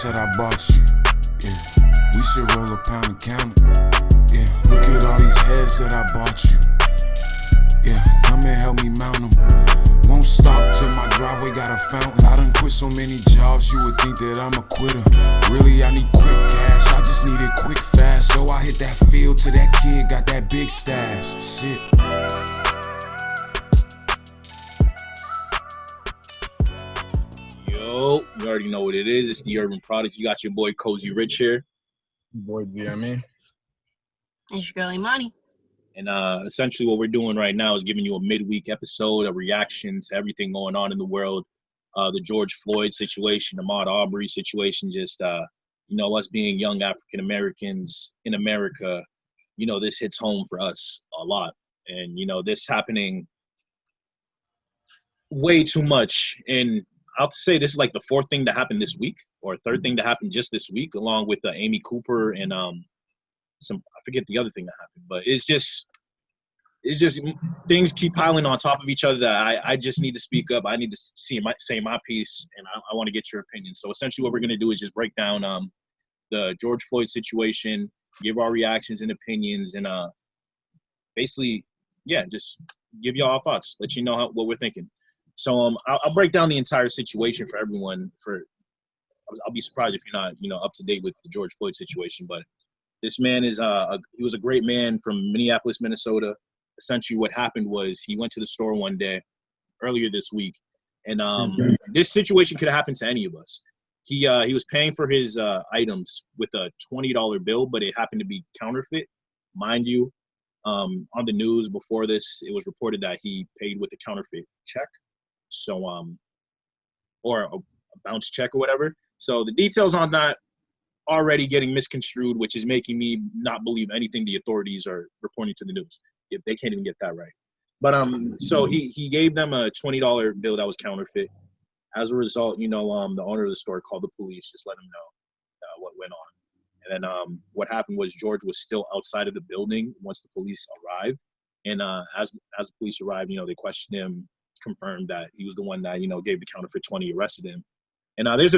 said I bought you. Yeah, we should roll a pound and count it. Yeah, look at all these heads that I bought you. Yeah, come and help me mount them. Won't stop till my driveway got a fountain. I done quit so many jobs, you would think that I'm a quitter. Really, I need quick cash, I just need it quick fast. So I hit that field till that kid got that big stash. Shit. Yo, you already know what it is. It's the Urban Product. You got your boy Cozy Rich here. Boy DME. It's your girl Imani. And essentially what we're doing right now is giving you a midweek episode of reaction to everything going on in the world. The George Floyd situation, the Ahmaud Arbery situation, just, us being young African Americans in America, this hits home for us a lot. And, this happening way too much. And I'll say this is like the fourth thing to happen this week, or third thing to happen just this week, along with Amy Cooper and I forget the other thing that happened, but it's just things keep piling on top of each other that I just need to speak up. I need to say my piece, and I want to get your opinion. So essentially what we're going to do is just break down the George Floyd situation, give our reactions and opinions, and basically, just give y'all our thoughts, let you know what we're thinking. So I'll break down the entire situation for everyone. I'll be surprised if you're not up to date with the George Floyd situation, but this man is he was a great man from Minneapolis, Minnesota. Essentially what happened was he went to the store one day earlier this week, and this situation could have happened to any of us. He was paying for his items with a $20 bill, but it happened to be counterfeit. Mind you, on the news before this, it was reported that he paid with a counterfeit check. So or a bounce check or whatever. So the details on that already getting misconstrued, which is making me not believe anything the authorities are reporting to the news. If they can't even get that right. But so he gave them a $20 bill that was counterfeit. As a result, the owner of the store called the police, just let him know what went on. And then what happened was George was still outside of the building once the police arrived. And as the police arrived, they questioned him, confirmed that he was the one that gave the counterfeit 20, arrested him. And there's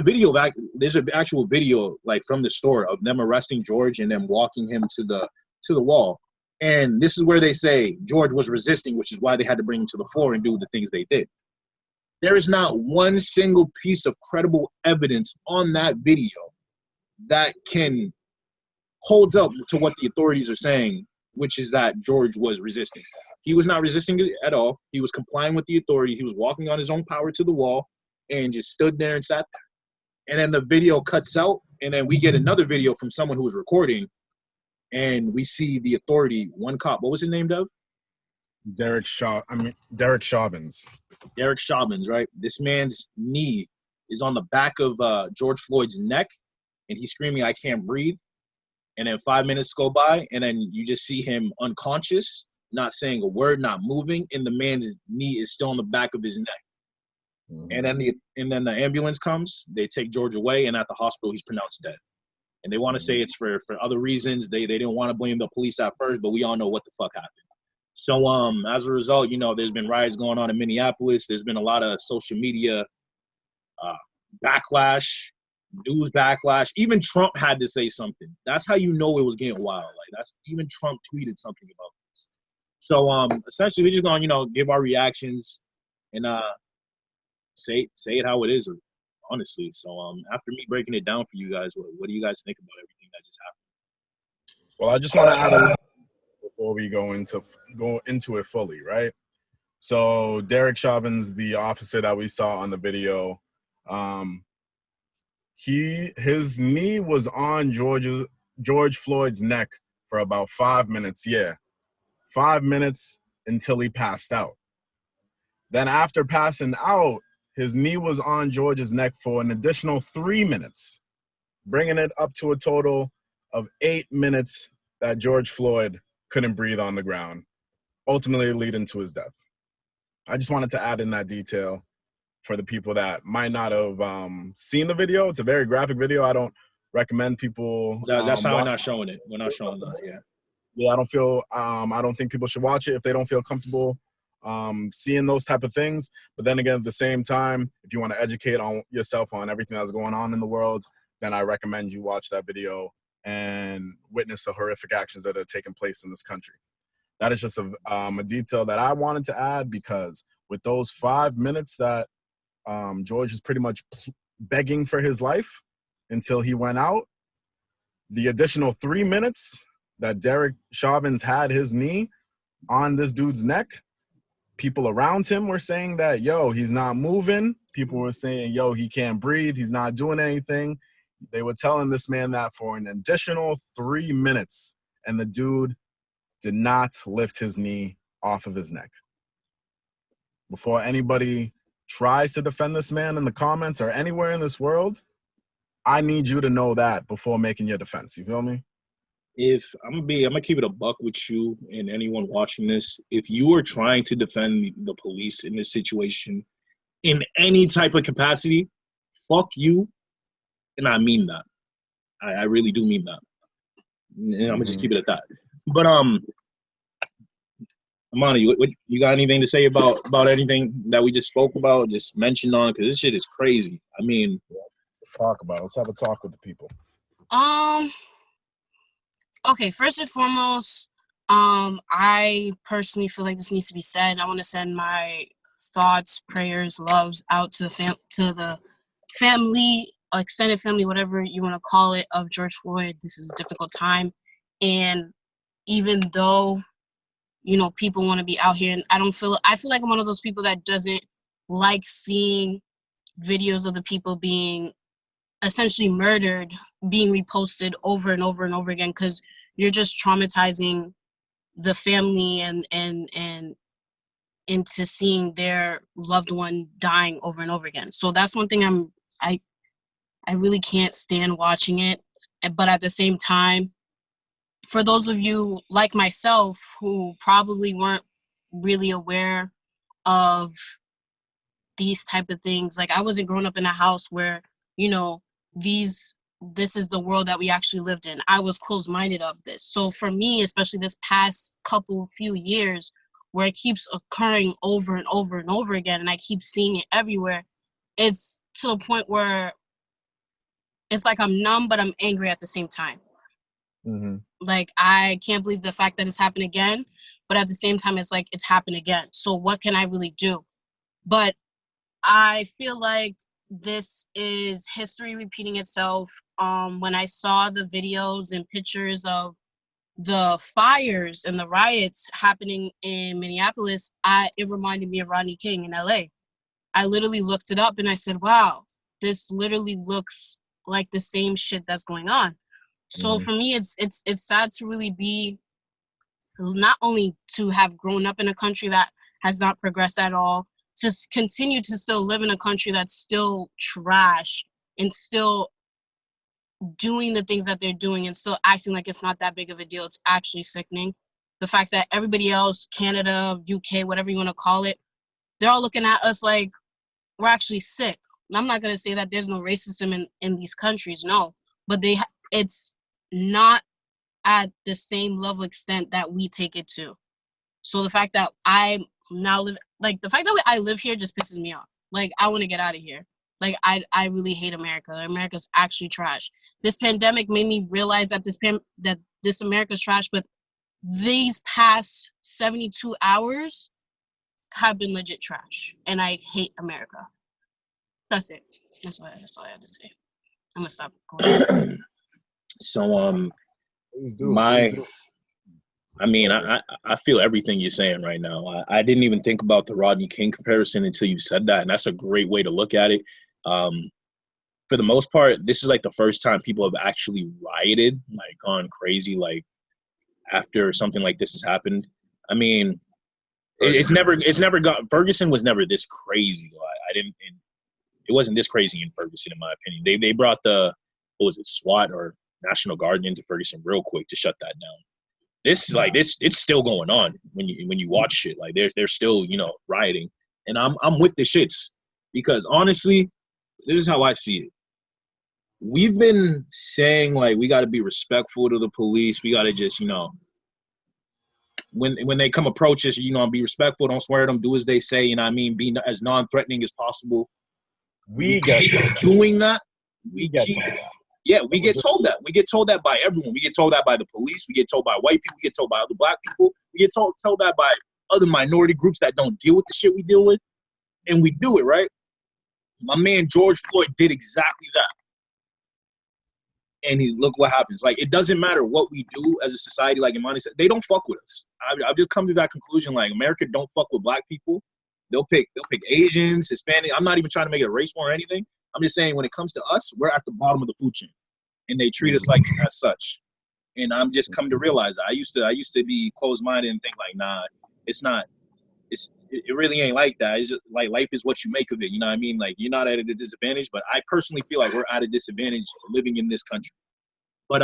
an actual video like from the store of them arresting George and then walking him to the wall. And this is where they say George was resisting, which is why they had to bring him to the floor and do the things they did. There is not one single piece of credible evidence on that video that can hold up to what the authorities are saying, which is that George was resisting. He was not resisting at all. He was complying with the authority. He was walking on his own power to the wall and just stood there and sat there. And then the video cuts out, and then we get another video from someone who was recording, and we see the authority, one cop. What was his name, Dev? Derek Chauvins. Derek Chauvins, right? This man's knee is on the back of George Floyd's neck, and he's screaming, "I can't breathe." And then 5 minutes go by, and then you just see him unconscious, not saying a word, not moving, and the man's knee is still on the back of his neck. Mm-hmm. And then the ambulance comes. They take George away, and at the hospital, he's pronounced dead. And they want to say it's for other reasons. They didn't want to blame the police at first, but we all know what the fuck happened. So as a result, there's been riots going on in Minneapolis. There's been a lot of social media backlash, news backlash. Even Trump had to say something. That's how it was getting wild. Like even Trump tweeted something about this. So essentially, we're just gonna give our reactions and say it how it is, honestly. So after me breaking it down for you guys, what do you guys think about everything that just happened? Well, I just want to add a little before we go into it fully, right? So Derek Chauvins, the officer that we saw on the video, his knee was on George Floyd's neck for about 5 minutes. Yeah, 5 minutes until he passed out. Then after passing out, his knee was on George's neck for an additional 3 minutes, bringing it up to a total of 8 minutes that George Floyd couldn't breathe on the ground, ultimately leading to his death. I just wanted to add in that detail for the people that might not have seen the video. It's a very graphic video. I don't recommend people. That's how we're not showing it. We're not showing that. Yeah. Yeah, I don't think people should watch it if they don't feel comfortable seeing those type of things. But then again, at the same time, if you want to educate on yourself on everything that's going on in the world, then I recommend you watch that video and witness the horrific actions that are taking place in this country. That is just a detail that I wanted to add, because with those 5 minutes that George is pretty much begging for his life until he went out, the additional 3 minutes that Derek Chauvin had his knee on this dude's neck, people around him were saying that, yo, he's not moving. People were saying, yo, he can't breathe. He's not doing anything. They were telling this man that for an additional 3 minutes, and the dude did not lift his knee off of his neck. Before anybody tries to defend this man in the comments or anywhere in this world, I need you to know that before making your defense. You feel me? If I'm gonna keep it a buck with you and anyone watching this. If you are trying to defend the police in this situation in any type of capacity, fuck you. And I mean that. I really do mean that. And I'm gonna just keep it at that. But Amani, you got anything to say about anything that we just spoke about, just mentioned on? Because this shit is crazy. I mean, let's talk about it. Let's have a talk with the people. Okay, first and foremost, I personally feel like this needs to be said. I want to send my thoughts, prayers, loves out to the family, extended family, whatever you want to call it, of George Floyd. This is a difficult time, and even though, you know, people want to be out here, and I feel like I'm one of those people that doesn't like seeing videos of the people being essentially murdered being reposted over and over and over again, because you're just traumatizing the family and into seeing their loved one dying over and over again. So that's one thing I really can't stand watching it. But at the same time, for those of you like myself who probably weren't really aware of these type of things, like I wasn't growing up in a house where, you know, this is the world that we actually lived in. I was closed-minded of this. So for me, especially this past few years, where it keeps occurring over and over and over again, and I keep seeing it everywhere, it's to a point where it's like I'm numb, but I'm angry at the same time. Mm-hmm. Like, I can't believe the fact that it's happened again, but at the same time, it's like it's happened again. So what can I really do? But I feel like this is history repeating itself. When I saw the videos and pictures of the fires and the riots happening in Minneapolis, it reminded me of Rodney King in LA. I literally looked it up and I said, wow, this literally looks like the same shit that's going on. So for me, it's sad to really be, not only to have grown up in a country that has not progressed at all, to continue to still live in a country that's still trash and still doing the things that they're doing and still acting like it's not that big of a deal. It's actually sickening. The fact that everybody else, Canada, UK, whatever you want to call it, they're all looking at us like we're actually sick. And I'm not going to say that there's no racism in these countries, no. But it's not at the same level extent that we take it to. So the fact that I now live, like the fact that I live here just pisses me off. Like, I want to get out of here. Like, I really hate America. America's actually trash. This pandemic made me realize that this America's trash, but these past 72 hours have been legit trash. And I hate America. That's it. That's all I had to say. I'm going to stop going. So, Please do. I mean, I feel everything you're saying right now. I didn't even think about the Rodney King comparison until you said that, and that's a great way to look at it. For the most part, this is like the first time people have actually rioted, like gone crazy, like after something like this has happened. I mean, it's never got. Ferguson was never this crazy. It wasn't this crazy in Ferguson, in my opinion. They brought SWAT or National Guard into Ferguson real quick to shut that down. This it's still going on when you watch shit. Like they're still, you know, rioting, and I'm with the shits, because honestly, this is how I see it. We've been saying like we got to be respectful to the police. We got to just, you know, when they come approach us, you know, be respectful. Don't swear at them. Do as they say. You know what I mean? Be as non-threatening as possible. We keep doing that. We keep Yeah, we get told that. We get told that by everyone. We get told that by the police. We get told by white people. We get told by other black people. We get told that by other minority groups that don't deal with the shit we deal with. And we do it, right? My man George Floyd did exactly that. And look what happens. Like, it doesn't matter what we do as a society. Like Imani said, they don't fuck with us. I've just come to that conclusion. Like, America don't fuck with black people. They'll pick Asians, Hispanic. I'm not even trying to make it a race war or anything. I'm just saying when it comes to us, we're at the bottom of the food chain, and they treat us like as such. And I'm just come to realize that. I used to be closed-minded and think like, nah, it's not. It really ain't like that. It's just, like, life is what you make of it. You know what I mean? Like, you're not at a disadvantage, but I personally feel like we're at a disadvantage living in this country. But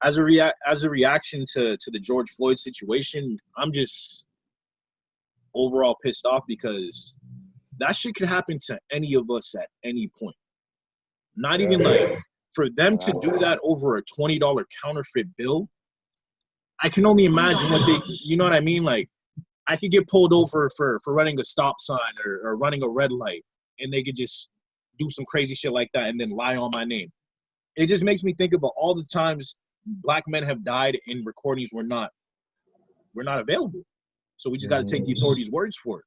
as a reaction to the George Floyd situation, I'm just overall pissed off because that shit could happen to any of us at any point. Not even like for them to do that over a $20 counterfeit bill. I can only imagine what they, you know what I mean? Like, I could get pulled over for running a stop sign or running a red light, and they could just do some crazy shit like that and then lie on my name. It just makes me think about all the times black men have died and recordings were not available. So we just got to take the authorities' words for it.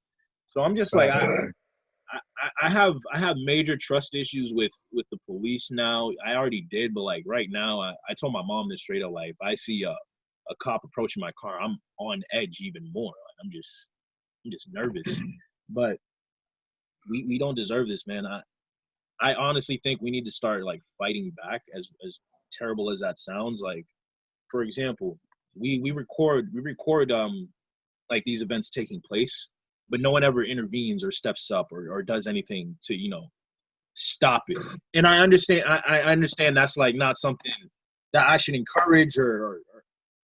So I'm just like, I have major trust issues with the police now. I already did, but like right now, I told my mom this straight up. Like, if I see a cop approaching my car, I'm on edge even more. Like, I'm just nervous. But we don't deserve this, man. I honestly think we need to start like fighting back. As terrible as that sounds, like, for example, we record like these events taking place, but no one ever intervenes or steps up or does anything to, you know, stop it. And I understand that's like not something that I should encourage or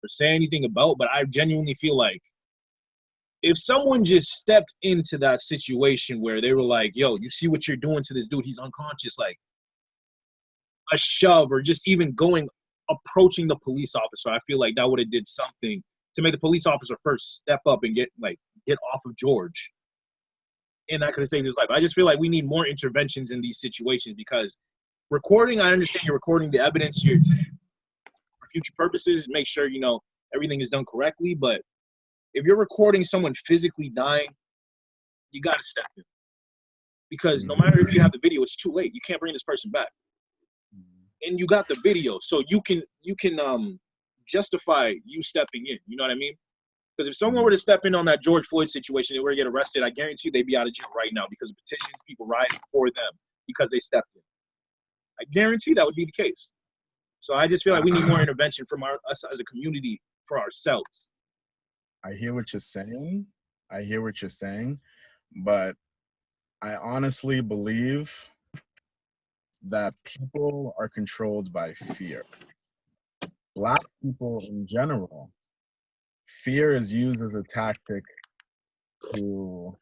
say anything about, but I genuinely feel like if someone just stepped into that situation where they were like, yo, you see what you're doing to this dude, he's unconscious, like a shove or just even approaching the police officer, I feel like that would have did something to make the police officer first step up and get off of George. And that could have saved his life. I just feel like we need more interventions in these situations because recording, I understand you're recording the evidence for future purposes, make sure, you know, everything is done correctly. But if you're recording someone physically dying, you got to step in. Because no matter if you have the video, it's too late. You can't bring this person back. And you got the video, so you can justify you stepping in. You know what I mean? Because if someone were to step in on that George Floyd situation, they were to get arrested, I guarantee you they'd be out of jail right now because of petitions, people rioting for them because they stepped in. I guarantee that would be the case. So I just feel like we need more intervention from us as a community for ourselves. I hear what you're saying, but I honestly believe that people are controlled by fear. Black people in general, fear is used as a tactic to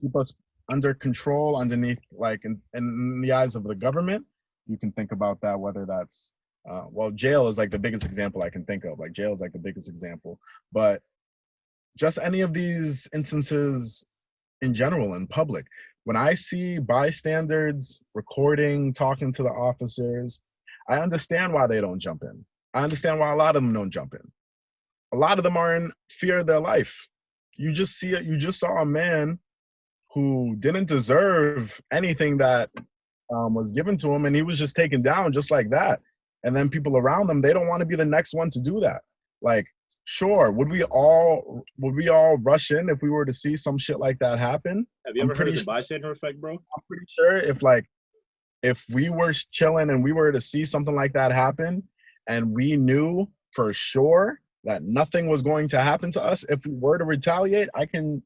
keep us under control, underneath, like in the eyes of the government. You can think about that, whether that's, jail is like the biggest example I can think of. Like, jail is like the biggest example. But just any of these instances in general, in public, when I see bystanders recording, talking to the officers, I understand why they don't jump in. I understand why a lot of them don't jump in. A lot of them are in fear of their life. You just see it. You just saw a man who didn't deserve anything that was given to him, and he was just taken down just like that. And then people around them, they don't want to be the next one to do that. Like, sure, would we all rush in if we were to see some shit like that happen? Have you ever heard of the bystander effect, bro? I'm pretty sure if we were chilling and we were to see something like that happen, and we knew for sure that nothing was going to happen to us, if we were to retaliate, I can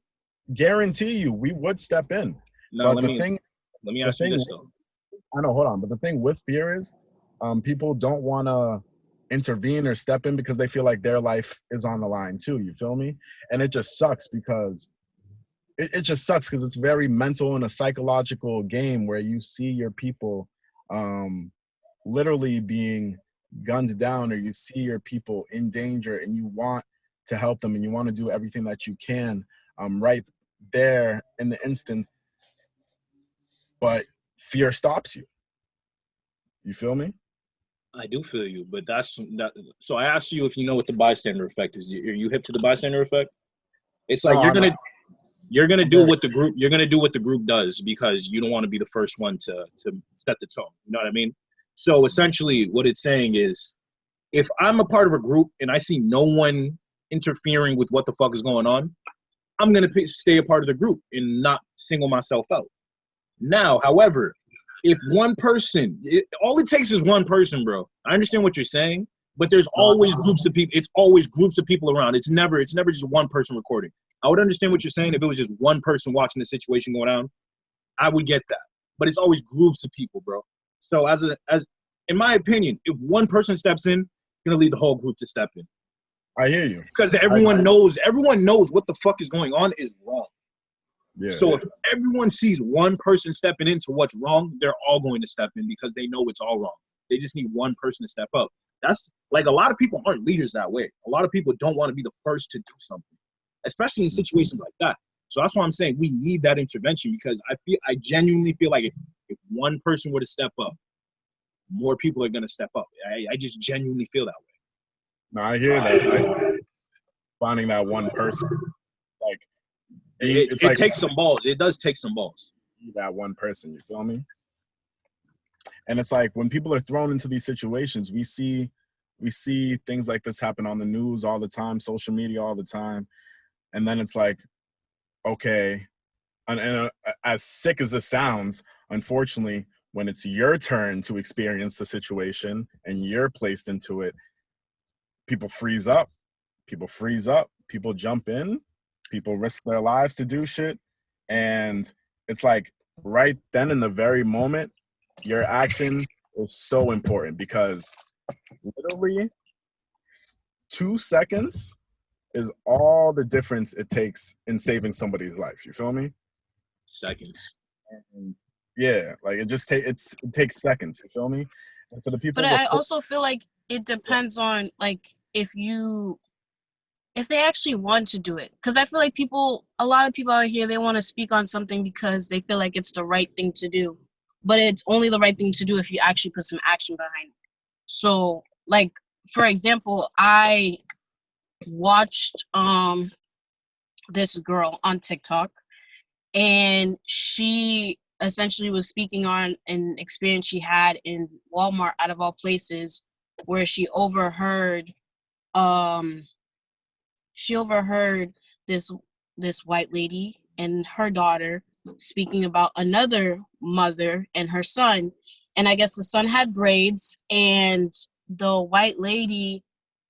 guarantee you we would step in. No, let me ask you this though. I know, hold on. But the thing with fear is people don't want to intervene or step in because they feel like their life is on the line too. You feel me? And it just sucks because it's very mental and a psychological game where you see your people literally being gunned down, or you see your people in danger and you want to help them and you want to do everything that you can right there in the instant, but fear stops you. You feel me? I do feel you, but that's that. So I asked you if you know what the bystander effect is. Are you hip to the bystander effect? It's like No, you're gonna I'm do very, what the group you're gonna do what the group does because you don't want to be the first one to set the tone. You know what I mean? So essentially, what it's saying is, if I'm a part of a group and I see no one interfering with what the fuck is going on, I'm gonna stay a part of the group and not single myself out. Now, however, if one person, all it takes is one person, bro. I understand what you're saying, but there's always groups of people. It's always groups of people around. It's never just one person recording. I would understand what you're saying if it was just one person watching the situation go down. I would get that, but it's always groups of people, bro. So as in my opinion, if one person steps in, you're gonna lead the whole group to step in I hear you. because everyone knows what the fuck is going on is wrong. Yeah. So if everyone sees one person stepping into what's wrong, they're all going to step in because they know it's all wrong. They just need one person to step up. That's like a lot of people aren't leaders that way. A lot of people don't want to be the first to do something, especially in situations like that. So that's why I'm saying we need that intervention because I genuinely feel like if one person were to step up, more people are going to step up. I just genuinely feel that way. No, I hear that. Finding that one person, like it takes some balls. It does take some balls. That one person, you feel me? And it's like when people are thrown into these situations, we see things like this happen on the news all the time, social media all the time, and then it's like, okay, and as sick as this sounds, unfortunately, when it's your turn to experience the situation and you're placed into it, people freeze up, people jump in, people risk their lives to do shit, and it's like right then in the very moment, your action is so important because literally 2 seconds is all the difference it takes in saving somebody's life. You feel me? Seconds. And yeah, like it takes seconds. You feel me? And for the people, But I also feel like it depends on like if they actually want to do it. Because I feel like a lot of people out here, they want to speak on something because they feel like it's the right thing to do. But it's only the right thing to do if you actually put some action behind it. So, like, for example, I watched this girl on TikTok, and she essentially was speaking on an experience she had in Walmart, out of all places, where she overheard this white lady and her daughter speaking about another mother and her son. And I guess the son had braids, and the white lady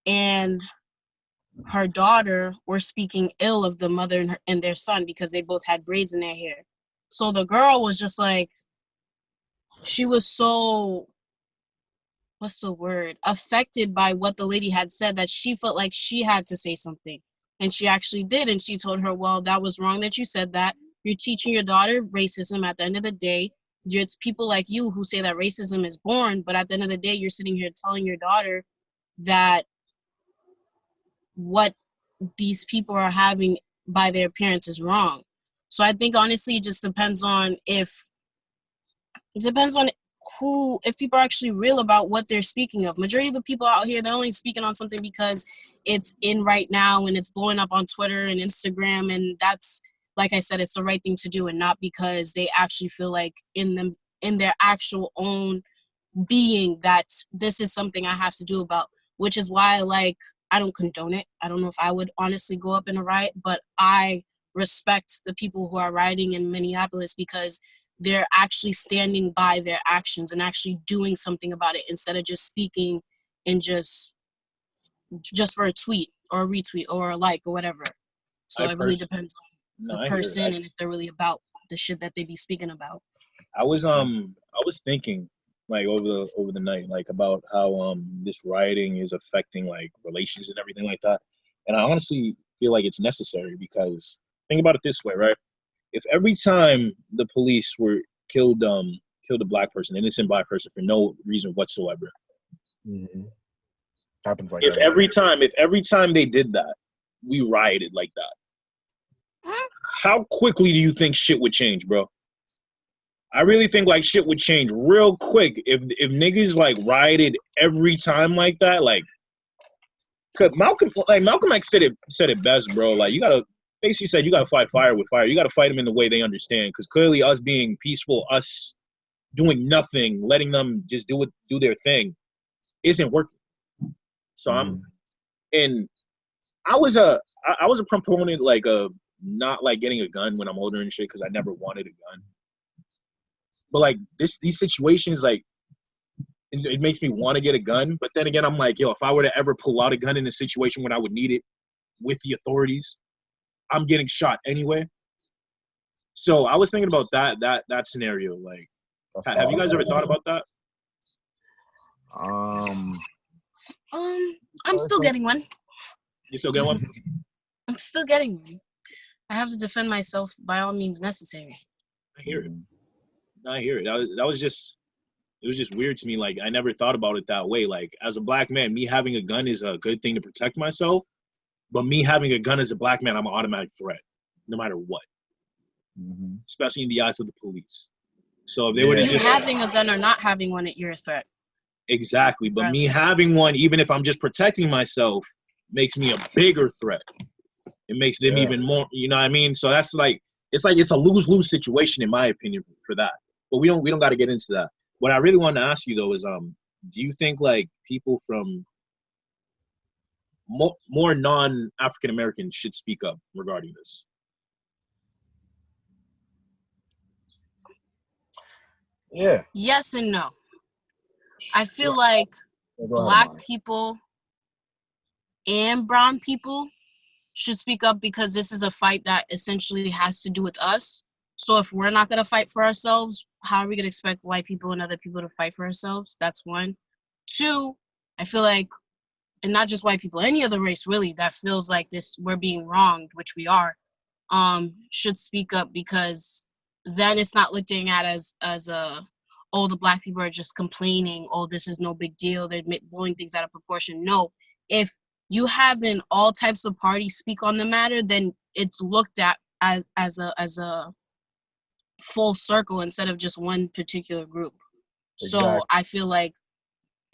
and her daughter were speaking ill of the mother and their son because they both had braids in their hair. So the girl was just like, she was so, what's the word, affected by what the lady had said that she felt like she had to say something. And she actually did. And she told her, well, that was wrong that you said that. You're teaching your daughter racism. At the end of the day, it's people like you who say that racism is born. But at the end of the day, you're sitting here telling your daughter that what these people are having by their parents is wrong. So I think honestly, it just depends on if people are actually real about what they're speaking of. Majority of the people out here, they're only speaking on something because it's in right now and it's blowing up on Twitter and Instagram, and that's, like I said, it's the right thing to do, and not because they actually feel like in their actual own being that this is something I have to do about, which is why I don't condone it. I don't know if I would honestly go up in a riot, but I respect the people who are rioting in Minneapolis because they're actually standing by their actions and actually doing something about it instead of just speaking and just for a tweet or a retweet or a like or whatever. So it really depends on the person and if they're really about the shit that they be speaking about. I was thinking like over the night, like about how this rioting is affecting like relations and everything like that. And I honestly feel like it's necessary because think about it this way, right? If every time the police killed a black person, innocent black person for no reason whatsoever. Mm-hmm. Happens like if every time they did that, we rioted like that. How quickly do you think shit would change, bro? I really think like shit would change real quick if niggas like rioted every time like that. Like, cause Malcolm X said it best, bro. Like you gotta basically said you gotta fight fire with fire. You gotta fight them in the way they understand. Cause clearly us being peaceful, us doing nothing, letting them just do their thing, isn't working. So and I was a proponent like of not like getting a gun when I'm older and shit because I never wanted a gun. But like these situations, like it makes me want to get a gun. But then again, I'm like, yo, if I were to ever pull out a gun in a situation when I would need it with the authorities, I'm getting shot anyway. So I was thinking about that scenario. Like, have you guys ever thought about that? I'm still getting one. You still get one? I'm still getting one. I have to defend myself by all means necessary. I hear it. That was just, it was just weird to me. Like, I never thought about it that way. Like, as a black man, me having a gun is a good thing to protect myself. But me having a gun as a black man, I'm an automatic threat, no matter what. Especially in the eyes of the police. So if they were to just having a gun or not having one, you're a threat. Exactly. But me having one, even if I'm just protecting myself, makes me a bigger threat. It makes them even more, you know what I mean? So that's like it's a lose-lose situation in my opinion for that. But we don't got to get into that. What I really wanted to ask you though is do you think like people from more non-African Americans should speak up regarding this? Yeah. Yes and no. I feel like black people and brown people should speak up because this is a fight that essentially has to do with us. So if we're not going to fight for ourselves, how are we going to expect white people and other people to fight for ourselves? That's one. Two, I feel like, and not just white people, any other race really that feels like this, we're being wronged, which we are, should speak up because then it's not looked at as a, oh, the black people are just complaining, oh, this is no big deal, they're blowing things out of proportion. No, if you having all types of parties speak on the matter, then it's looked at as a full circle instead of just one particular group. Exactly. So I feel like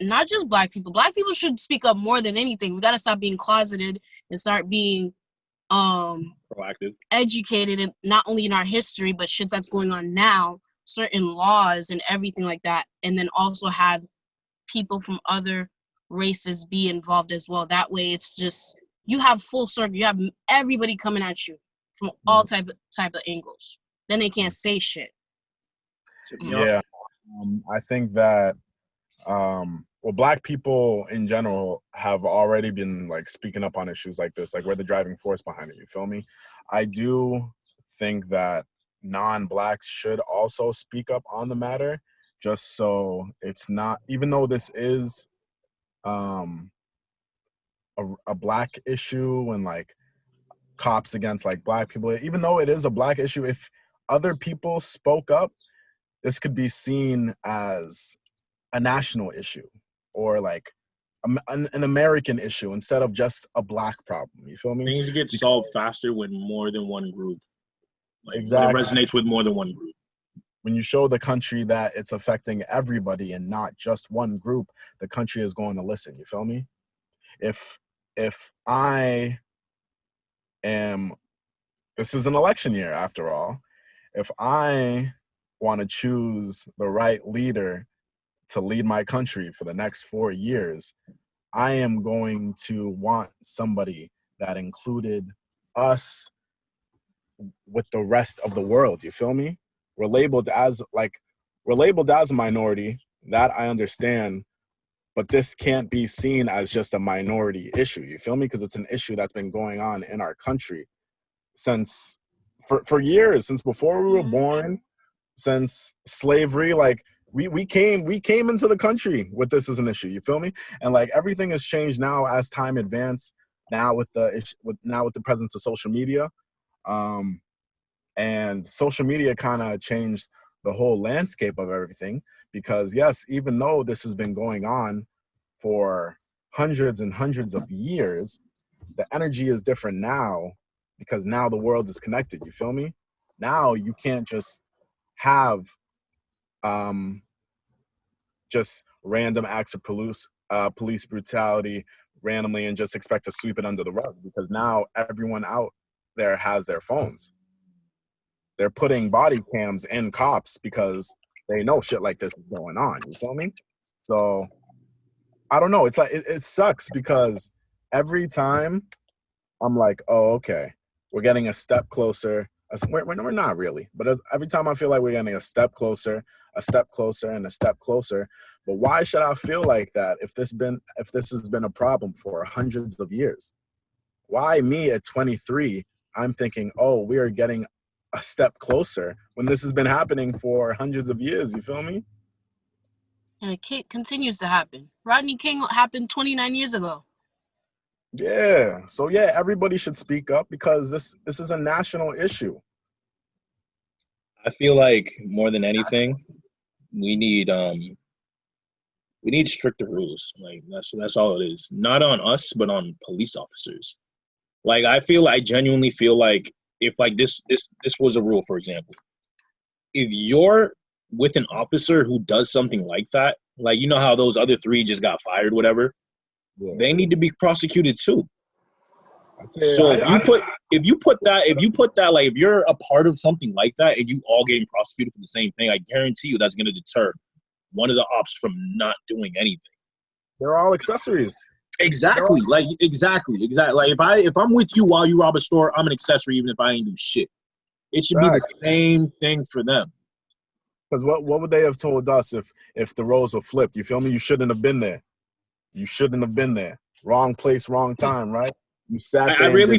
not just black people should speak up more than anything. We got to stop being closeted and start being proactive, educated, and not only in our history but shit that's going on now, certain laws and everything like that, and then also have people from other races be involved as well. That way it's just you have full circle, you have everybody coming at you from all type of angles, then they can't say shit. Yeah. I think that black people in general have already been like speaking up on issues like this, like we're the driving force behind it, you feel me? I do think that non-blacks should also speak up on the matter, just so it's not, even though this is a black issue and like cops against like black people, even though it is a black issue, if other people spoke up, this could be seen as a national issue or like an American issue instead of just a black problem. You feel me? Things get solved faster when more than one group. Like, exactly. When it resonates with more than one group. When you show the country that it's affecting everybody and not just one group, the country is going to listen. You feel me? If I am, this is an election year after all, if I want to choose the right leader to lead my country for the next 4 years, I am going to want somebody that included us with the rest of the world. You feel me? We're labeled as a minority, that I understand, but this can't be seen as just a minority issue. You feel me? Because it's an issue that's been going on in our country since for years, since before we were born, since slavery. Like we came into the country with this as an issue. You feel me? And like everything has changed now as time advanced. Now with the presence of social media, and social media kind of changed the whole landscape of everything. Because yes, even though this has been going on for hundreds and hundreds of years, the energy is different now because now the world is connected. You feel me? Now you can't just have just random acts of police brutality randomly and just expect to sweep it under the rug, because now everyone out there has their phones. They're putting body cams in cops because they know shit like this is going on. You feel me? So I don't know. It's like it sucks because every time I'm like, oh, okay, we're getting a step closer. We're not really, but every time I feel like we're getting a step closer, and a step closer. But why should I feel like that if this has been a problem for hundreds of years? Why me at 23? I'm thinking, oh, we are getting a step closer when this has been happening for hundreds of years. You feel me? And it continues to happen. Rodney King happened 29 years ago. Yeah. So yeah, everybody should speak up because this is a national issue. I feel like more than anything, we need stricter rules. Like that's all it is. Not on us, but on police officers. Like I genuinely feel like if like this was a rule, for example, if you're with an officer who does something like that, like you know how those other 3 just got fired, whatever, they need to be prosecuted too. So if you put that like if you're a part of something like that and you all getting prosecuted for the same thing, I guarantee you that's going to deter one of the ops from not doing anything. They're all accessories. Exactly. Exactly. Like if I'm with you while you rob a store, I'm an accessory even if I ain't do shit. It should be the same thing for them. Because what would they have told us if the roles were flipped? You feel me? You shouldn't have been there. Wrong place, wrong time, right? You sat there. I really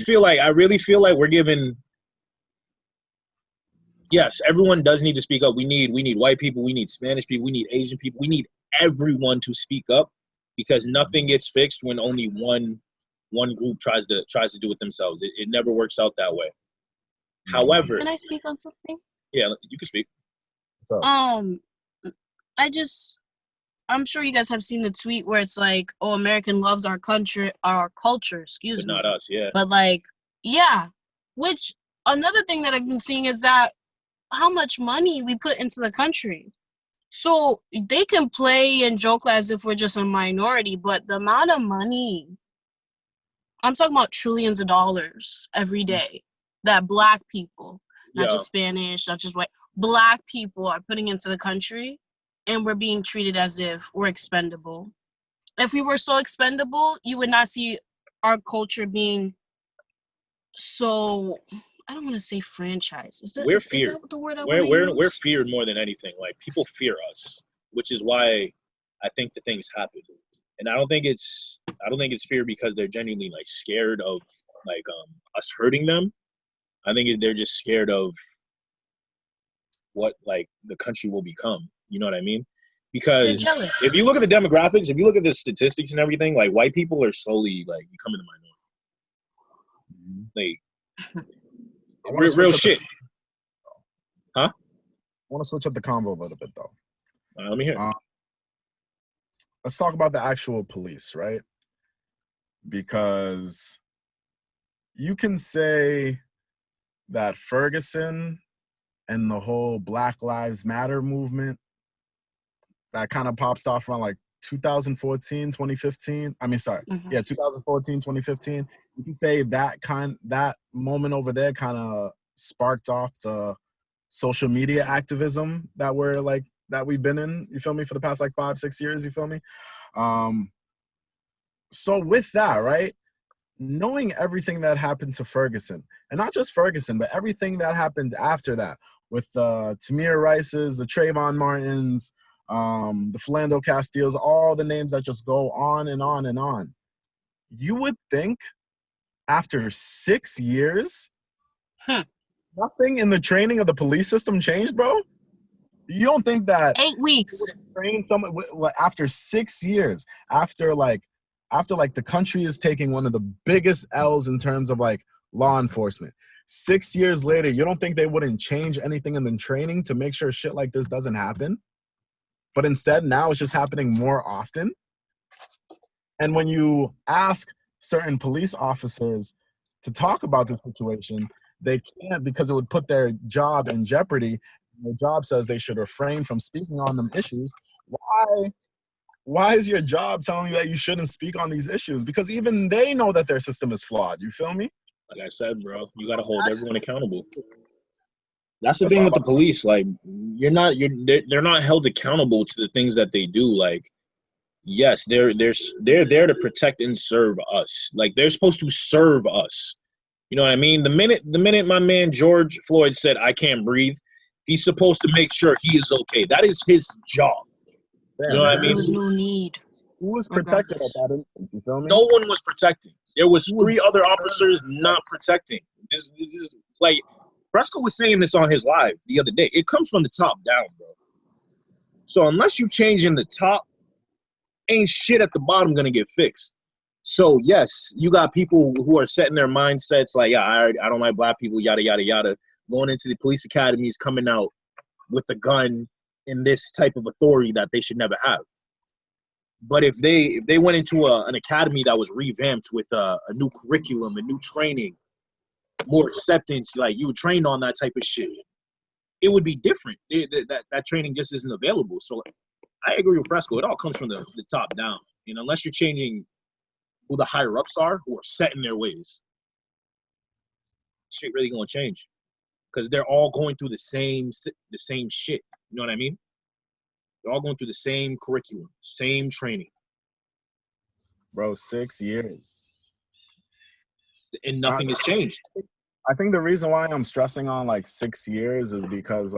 feel like we're giving. Yes, everyone does need to speak up. We need white people. We need Spanish people. We need Asian people. We need everyone to speak up because nothing gets fixed when only one group tries to do it themselves. It never works out that way. However, can I speak on something? Yeah, you can speak. I'm sure you guys have seen the tweet where it's like, oh, American loves our country, our culture, excuse me. But not us, yeah. But like, yeah. Which another thing that I've been seeing is that how much money we put into the country. So they can play and joke as if we're just a minority, but the amount of money, I'm talking about trillions of dollars every day that Black people, not just Spanish, not just white, Black people are putting into the country. And we're being treated as if we're expendable. If we were so expendable, you would not see our culture being so, I don't want to say franchise. Is that the word I want to use? We're feared more than anything. Like people fear us, which is why I think the things happen. And I don't think it's fear because they're genuinely like scared of like us hurting them. I think they're just scared of what like the country will become. You know what I mean? Because if you look at the demographics, if you look at the statistics and everything, like white people are slowly like becoming the minority. Like real shit. Huh? I want to switch up the convo a little bit though. Let me hear. Let's talk about the actual police, right? Because you can say that Ferguson and the whole Black Lives Matter movement that kind of popped off around like 2014, 2015. 2014, 2015. You can say that moment over there kind of sparked off the social media activism that we've been in, you feel me, for the past like 5-6 years, you feel me? So with that, right, knowing everything that happened to Ferguson, and not just Ferguson, but everything that happened after that, with the Tamir Rices, the Trayvon Martins, the Philando Castillos, all the names that just go on and on and on. You would think after 6 years, nothing in the training of the police system changed, bro? You don't think that 8 weeks train someone after 6 years, after the country is taking one of the biggest L's in terms of like law enforcement. 6 years later, you don't think they wouldn't change anything in the training to make sure shit like this doesn't happen? But instead, now it's just happening more often. And when you ask certain police officers to talk about the situation, they can't because it would put their job in jeopardy their job says they should refrain from speaking on them issues, why is your job telling you that you shouldn't speak on these issues? Because even they know that their system is flawed. You feel me? Like I said, bro, you got to hold everyone accountable. That's the That's thing all with the about- police. Like, they're not held accountable to the things that they do. Like, yes, they're there to protect and serve us. Like, they're supposed to serve us. You know what I mean? The minute my man George Floyd said, "I can't breathe," he's supposed to make sure he is okay. That is his job. You know what I There mean? was no need. Who was protected at Regardless. that instance? You feel me? No one was protecting. There was Who was- 3 other officers not protecting. This like Fresco was saying this on his live the other day. It comes from the top down, bro. So unless you change in the top, ain't shit at the bottom gonna get fixed. So yes, you got people who are setting their mindsets like, yeah, I don't like black people, yada yada yada, going into the police academies, coming out with a gun and this type of authority that they should never have. But if they went into an academy that was revamped with a new curriculum, a new training, more acceptance, like you were trained on that type of shit, it would be different. That training just isn't available. So I agree with Fresco. It all comes from the top down. And unless you're changing who the higher ups are, who are set in their ways, shit really gonna change. Because they're all going through the same shit. You know what I mean? They're all going through the same curriculum, same training. Bro, 6 years. And nothing has changed. I think the reason why I'm stressing on like 6 years is because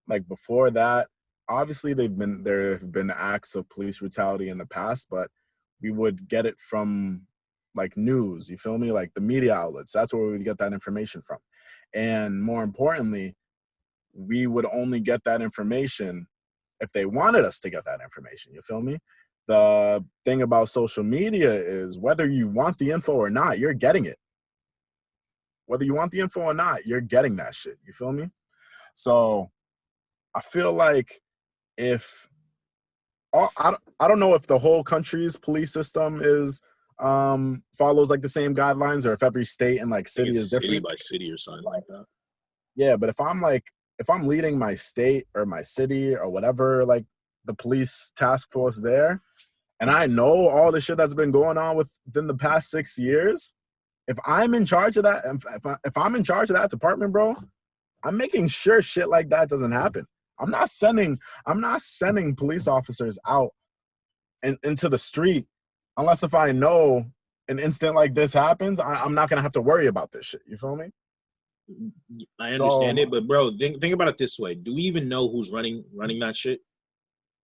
like before that, obviously there have been acts of police brutality in the past, but we would get it from like news, you feel me? Like the media outlets. That's where we would get that information from. And more importantly, we would only get that information if they wanted us to get that information, you feel me? The thing about social media is whether you want the info or not, you're getting it. Whether you want the info or not, you're getting that shit, you feel me? So I feel like if I don't know if the whole country's police system is follows like the same guidelines, or if every state and like city is different. City by city or something like that. Yeah, but if I'm leading my state or my city or whatever, like the police task force there, and I know all the shit that's been going on within the past 6 years, if I'm in charge of that, if I'm in charge of that department, bro, I'm making sure shit like that doesn't happen. I'm not sending police officers out into the street unless if I know an incident like this happens, I'm not gonna have to worry about this shit. You feel me? I understand it, but bro, think about it this way: do we even know who's running that shit?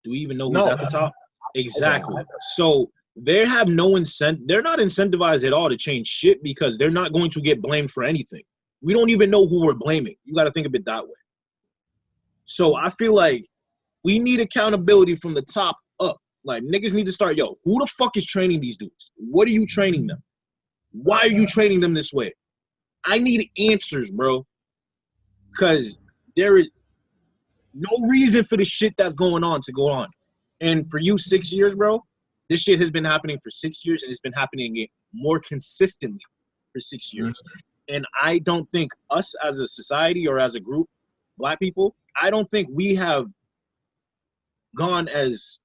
Do we even know who's at the top? Exactly. So they have no incentive. They're not incentivized at all to change shit because they're not going to get blamed for anything. We don't even know who we're blaming. You got to think of it that way. So I feel like we need accountability from the top up. Like niggas need to start, yo, who the fuck is training these dudes? What are you training them? Why are you training them this way? I need answers, bro. Because there is no reason for the shit that's going on to go on. And for you, 6 years, bro, this shit has been happening for 6 years, and it's been happening more consistently for 6 years. And I don't think us as a society or as a group, black people, I don't think we have gotten as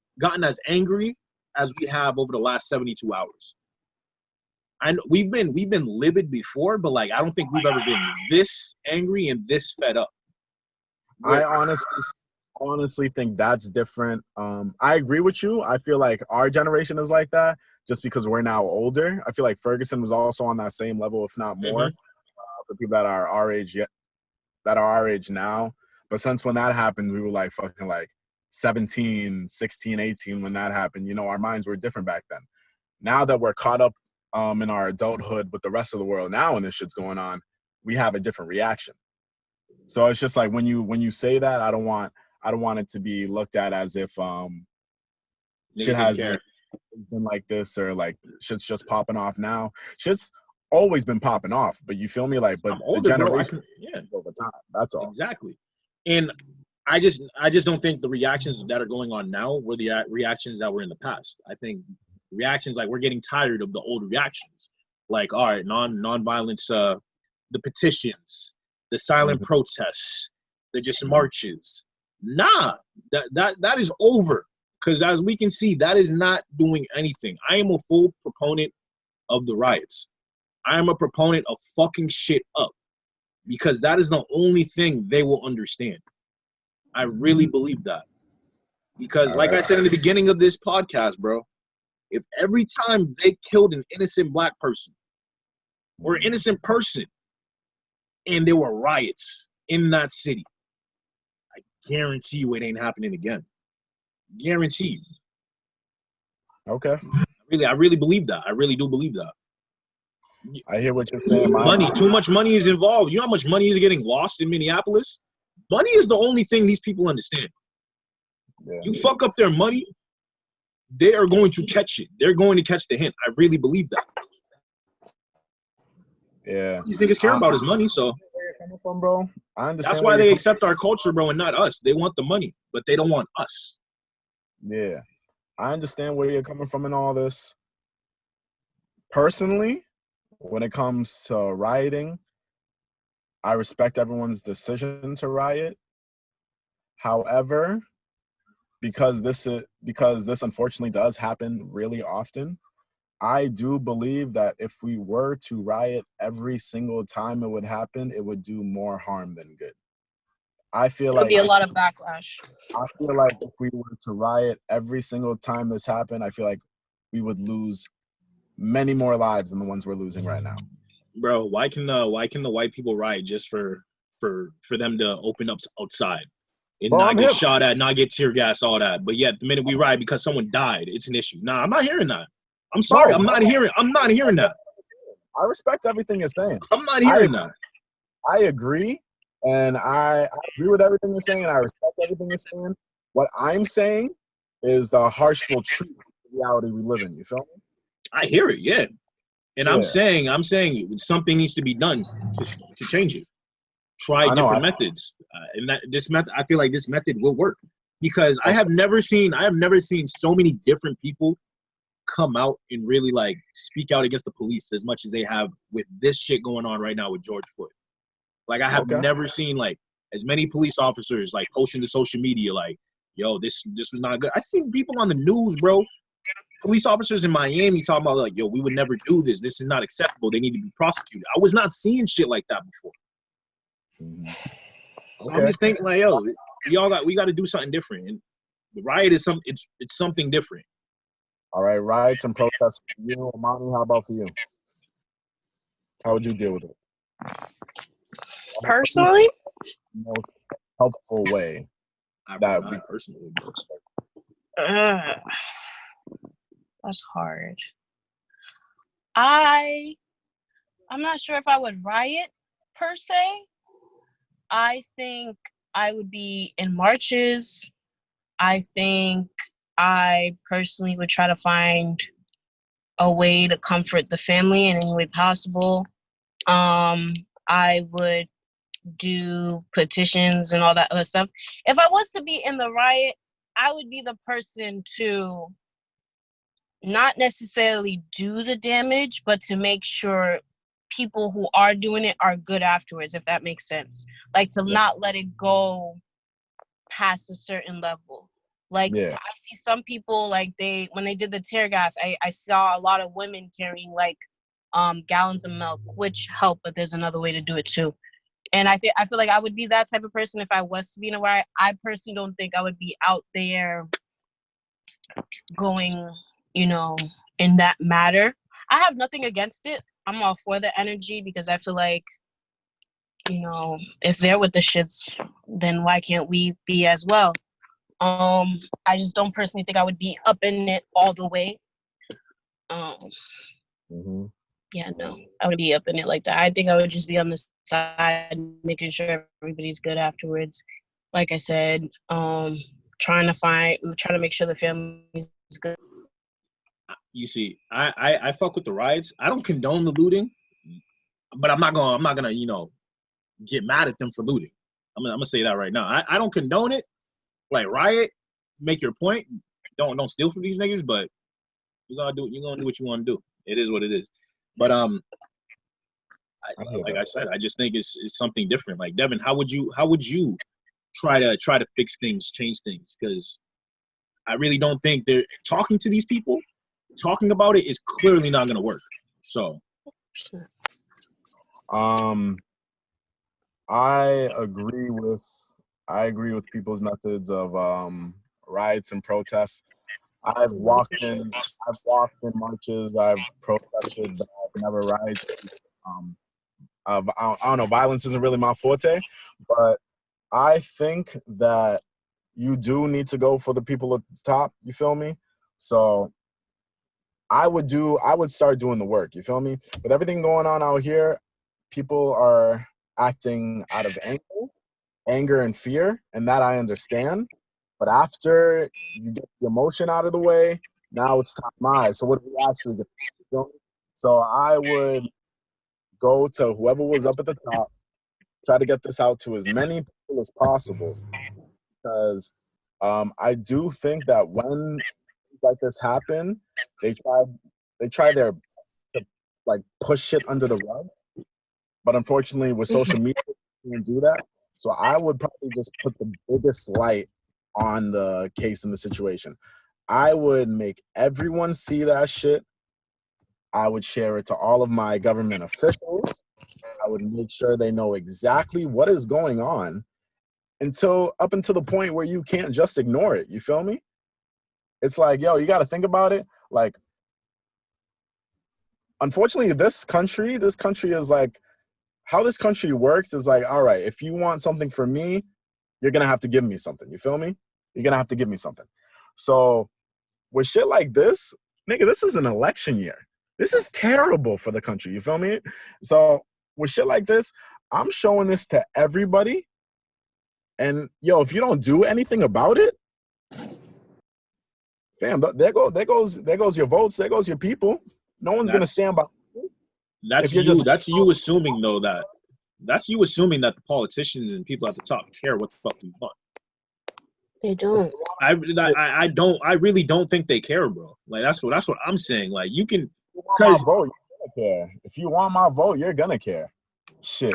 angry as we have over the last 72 hours. And we've been livid before, but like I don't think we've ever been this angry and this fed up. I honestly think that's different. I agree with you. I feel like our generation is like that just because we're now older. I feel like Ferguson was also on that same level, if not more, for people that are our age now. But since when that happened, we were like fucking like 17, 16, 18 when that happened. You know, our minds were different back then. Now that we're caught up in our adulthood with the rest of the world now and this shit's going on, we have a different reaction. So it's just like when you say that, I don't want it to be looked at as if shit hasn't been like this or like shit's just popping off now. Shit's always been popping off, but you feel me? Like, but I'm older, the generation bro, over time. That's all. Exactly. And I just don't think the reactions that are going on now were the reactions that were in the past. I think reactions like we're getting tired of the old reactions. Like, all right, non-violence, the petitions, the silent protests, They're just marches. Nah, that is over. Because as we can see, that is not doing anything. I am a full proponent of the riots. I am a proponent of fucking shit up. Because that is the only thing they will understand. I really believe that. Because like I said in the beginning of this podcast, bro, if every time they killed an innocent black person or an innocent person and there were riots in that city, I guarantee you it ain't happening again. Guarantee you. Okay. I really believe that. I really do believe that. I hear what you're saying. Too much money is involved. You know how much money is getting lost in Minneapolis? Money is the only thing these people understand. Yeah. You fuck up their money, they are going to catch it. They're going to catch the hint. I really believe that. Yeah. You think it's care about his money, so from, bro. I understand. That's why they accept our culture, bro, and not us. They want the money, but they don't want us. Yeah. I understand where you're coming from in all this. Personally, when it comes to rioting, I respect everyone's decision to riot. However, because this unfortunately does happen really often, I do believe that if we were to riot every single time it would happen, it would do more harm than good. I feel like there'll be a lot of backlash. I feel like if we were to riot every single time this happened, I feel like we would lose many more lives than the ones we're losing right now. Bro, why can the white people riot just for them to open up outside and not get shot at, not get tear gas, all that? But yet the minute we riot because someone died, it's an issue. Nah, I'm not hearing that. I'm sorry, no, I'm not hearing that. I respect everything you're saying. I'm not hearing that. I agree, and I agree with everything you're saying, and I respect everything you're saying. What I'm saying is the harshful truth of the reality we live in. You feel me? I hear it, yeah. And yeah. I'm saying something needs to be done to change it. Try different methods, and this method. I feel like this method will work because I have never seen so many different people come out and really like speak out against the police as much as they have with this shit going on right now with George Floyd. Like I have never seen like as many police officers like posting to social media like, yo, this was not good. I've seen people on the news, bro. Police officers in Miami talking about like, yo, we would never do this. This is not acceptable. They need to be prosecuted. I was not seeing shit like that before. So I'm just thinking like, yo, we got to do something different. And the riot is it's something different. All right, riots and protests for you. Amani, how about for you? How would you deal with it? Personally? The most helpful way that we personally. That's hard. I'm not sure if I would riot per se. I think I would be in marches. I think I personally would try to find a way to comfort the family in any way possible. I would do petitions and all that other stuff. If I was to be in the riot, I would be the person to not necessarily do the damage, but to make sure people who are doing it are good afterwards, if that makes sense. Like to not let it go past a certain level. Like I see some people like when they did the tear gas, I saw a lot of women carrying like gallons of milk, which helped, but there's another way to do it too. And I feel like I would be that type of person if I was to be in a riot. I personally don't think I would be out there going, in that matter. I have nothing against it. I'm all for the energy because I feel like, if they're with the shits, then why can't we be as well? I just don't personally think I would be up in it all the way. Yeah, no, I would be up in it like that. I think I would just be on the side, making sure everybody's good afterwards. Like I said, trying to make sure the family's good. You see, I fuck with the riots. I don't condone the looting, but I'm not gonna get mad at them for looting. I'm gonna say that right now. I don't condone it. Like riot, make your point. Don't steal from these niggas, but you're gonna do what you want to do. It is what it is. But like I said, I just think it's something different. Like Devin, how would you try to fix things, change things, because I really don't think they're talking to these people. Talking about it is clearly not going to work. So, I agree with people's methods of riots and protests. I've walked in marches. I've protested, but I've never rioted. I don't know. Violence isn't really my forte, but I think that you do need to go for the people at the top. You feel me? So I would start doing the work. You feel me? With everything going on out here, people are acting out of anger and fear, and that I understand. But after you get the emotion out of the way, now it's time. So what do we actually do? So I would go to whoever was up at the top, try to get this out to as many people as possible, because I do think that when things like this happen, they try their best to like push shit under the rug. But unfortunately, with social media, you can't do that. So I would probably just put the biggest light on the case and the situation. I would make everyone see that shit. I would share it to all of my government officials. I would make sure they know exactly what is going on up until the point where you can't just ignore it. You feel me? It's like, yo, you got to think about it. Like, unfortunately, this country is like, how this country works is like, all right, if you want something from me, you're going to have to give me something. You feel me? You're going to have to give me something. So with shit like this, nigga, this is an election year. This is terrible for the country. You feel me? So with shit like this, I'm showing this to everybody. And yo, if you don't do anything about it, fam, there goes your votes. There goes your people. No one's gonna stand by. That's you assuming though that. That's you assuming that the politicians and people at the top care what the fuck we want. They don't. I really don't think they care, bro. Like that's what I'm saying. Like you can. Because vote, you're gonna care. If you want my vote, you're gonna care. Shit.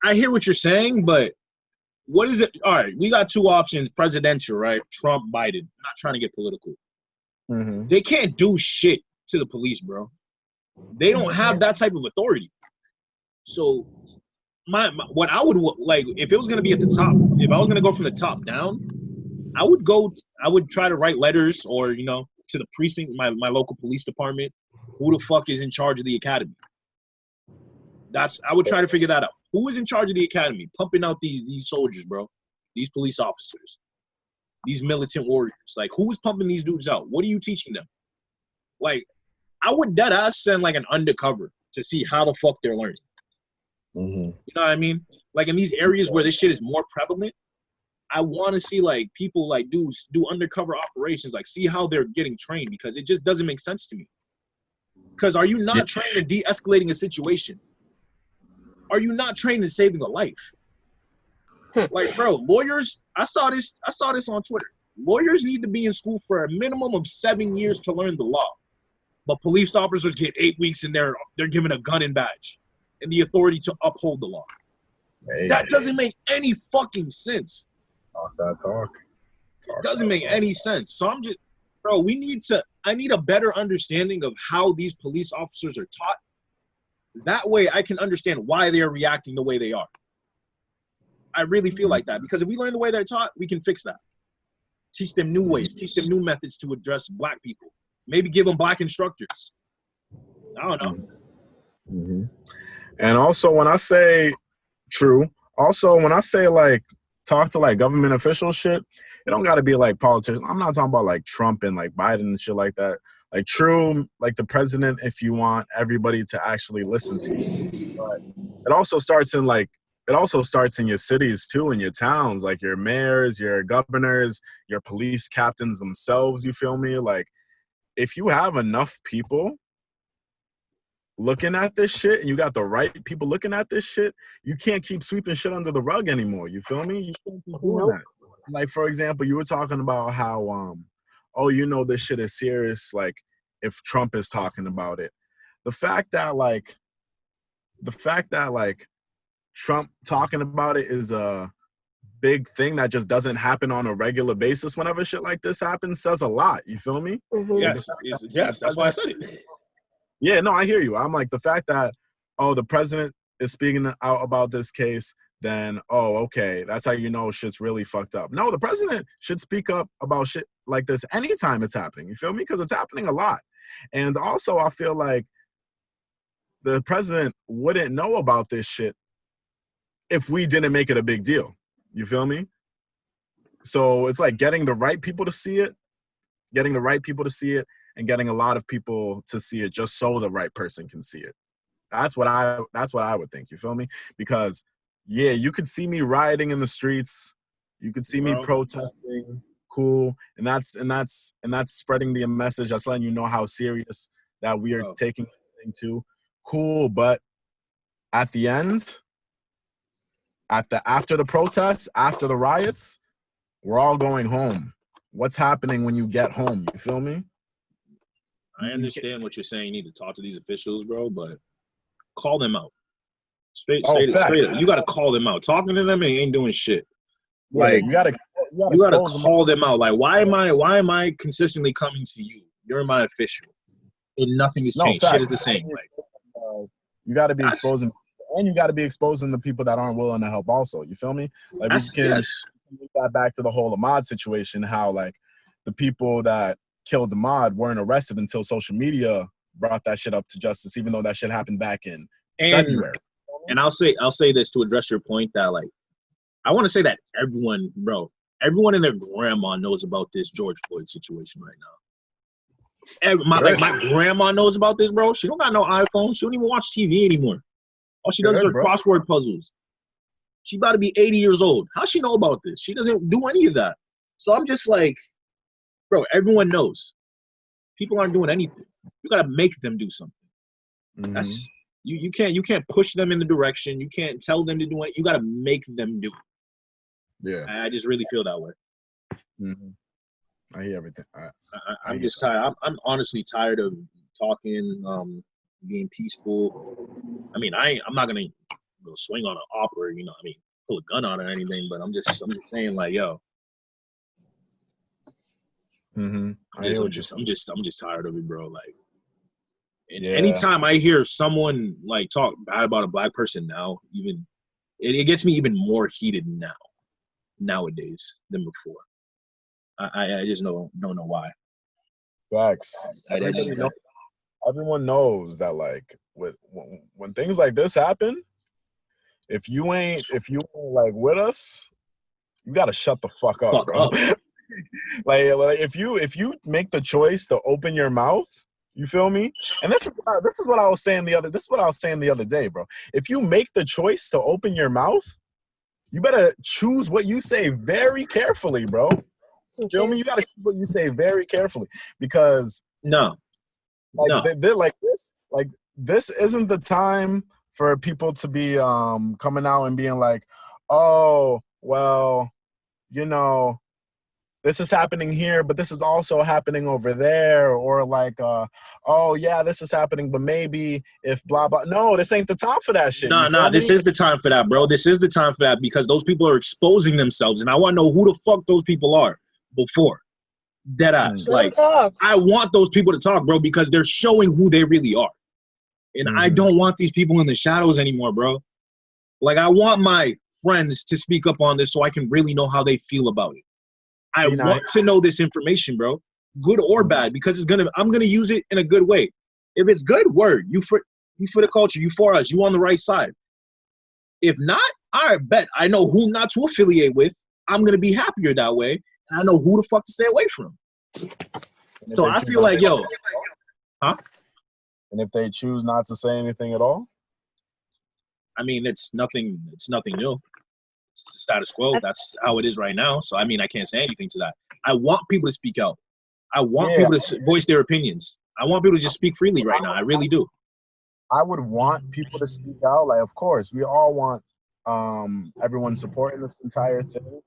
I hear what you're saying, but what is it? All right, we got two options: presidential, right? Trump, Biden. I'm not trying to get political. Mm-hmm. They can't do shit to the police, bro. They don't have that type of authority. So, what I would like if it was gonna be at the top, if I was gonna go from the top down, I would try to write letters or to the precinct, my local police department, who the fuck is in charge of the academy. I would try to figure that out. Who is in charge of the academy, pumping out these soldiers, bro? These police officers, these militant warriors. Like, who is pumping these dudes out? What are you teaching them? Like, I would dead ass send like an undercover to see how the fuck they're learning. Mm-hmm. You know what I mean? Like in these areas where this shit is more prevalent, I want to see like people like do undercover operations, like see how they're getting trained, because it just doesn't make sense to me. Because are you not trained in de-escalating a situation? Are you not trained in saving a life? Like, bro, lawyers, I saw this on Twitter. Lawyers need to be in school for a minimum of 7 years to learn the law. But police officers get 8 weeks and they're given a gun and badge and the authority to uphold the law. That doesn't make any fucking sense. It doesn't make any sense. So I'm just, bro, I need a better understanding of how these police officers are taught. That way I can understand why they are reacting the way they are. I really feel like that, because if we learn the way they're taught, we can fix that. Teach them new ways, teach them new methods to address black people. Maybe give them black instructors. I don't know. Mm-hmm. And also when I say like talk to like government official shit, it don't gotta be like politicians. I'm not talking about like Trump and like Biden and shit like that. Like true, like the president, if you want everybody to actually listen to you. But it also starts in your cities too, in your towns, like your mayors, your governors, your police captains themselves, you feel me? Like if you have enough people looking at this shit and you got the right people looking at this shit, you can't keep sweeping shit under the rug anymore. You feel me? You can't keep doing that. Like, for example, you were talking about how, this shit is serious, like, if Trump is talking about it. The fact that Trump talking about it is a big thing that just doesn't happen on a regular basis whenever shit like this happens says a lot. You feel me? Yes, that's why I said it. Yeah, no, I hear you. I'm like, the fact that, oh, the president is speaking out about this case, then, oh, okay, that's how you know shit's really fucked up. No, the president should speak up about shit like this anytime it's happening. You feel me? Because it's happening a lot. And also, I feel like the president wouldn't know about this shit if we didn't make it a big deal. You feel me? So it's like getting the right people to see it, and getting a lot of people to see it just so the right person can see it. That's what I would think. You feel me? Because yeah, you could see me rioting in the streets, you could see me protesting, cool, and that's spreading the message. That's letting you know how serious that we are taking the thing too. Cool, but at the end, after the protests, after the riots, we're all going home. What's happening when you get home? You feel me? I understand what you're saying. You need to talk to these officials, bro, but call them out. Straight up. You got to call them out. Talking to them ain't doing shit. Like, you gotta call them out. Like, why am I consistently coming to you? You're my official, and nothing has changed. Shit is the same. Like, you got to be exposing, and you got to be exposing the people that aren't willing to help. Also, you feel me? Like, we can get that back to the whole Ahmaud situation. How like the people that killed Ahmaud weren't arrested until social media brought that shit up to justice, even though that shit happened back in February. And I'll say this to address your point that, like, I want to say that everyone and their grandma knows about this George Floyd situation right now. My grandma knows about this, bro. She don't got no iPhone. She don't even watch TV anymore. All she does is her crossword puzzles. She about to be 80 years old. How she know about this? She doesn't do any of that. So I'm just like, bro, everyone knows. People aren't doing anything. You gotta make them do something. Mm-hmm. That's you can't push them in the direction. You can't tell them to do it. You gotta make them do it. Yeah. I just really feel that way. Mm-hmm. I hear everything. I'm just tired. I'm honestly tired of talking, being peaceful. I mean, I'm not gonna go swing on an op or pull a gun on or anything. But I'm just saying, like, yo. Mm-hmm. I'm just tired of it, bro. Like, and anytime I hear someone like talk bad about a black person now, even it gets me even more heated nowadays than before. I just don't know why. Facts. Everyone knows that, like, when things like this happen, if you ain't like with us, you gotta shut the fuck up, bro. like if you make the choice to open your mouth, you feel me? And this is what I was saying the other day, bro. If you make the choice to open your mouth, you better choose what you say very carefully, bro. You feel me? You gotta choose what you say very carefully, because this isn't the time for people to be coming out and being like, oh, well, this is happening here, but this is also happening over there, or like, oh yeah, this is happening, but maybe if blah blah. No, this ain't the time for that shit. Nah, this is the time for that, bro. This is the time for that, because those people are exposing themselves, and I want to know who the fuck those people are before. Deadass. Like, I want those people to talk, bro, because they're showing who they really are, and I don't want these people in the shadows anymore, bro. Like, I want my friends to speak up on this so I can really know how they feel about it. I want to know this information, bro, good or bad, because I'm gonna use it in a good way. If it's good, word, you for the culture, you for us, you on the right side. If not, I bet I know who not to affiliate with. I'm gonna be happier that way, and I know who the fuck to stay away from. So I feel like, yo, huh? And if they choose not to say anything at all, I mean, it's nothing new. It's the status quo. That's how it is right now. So, I mean, I can't say anything to that. I want people to speak out. I want people to voice their opinions. I want people to just speak freely right now. I really do. I would want people to speak out. Like, of course, we all want everyone supporting this entire thing.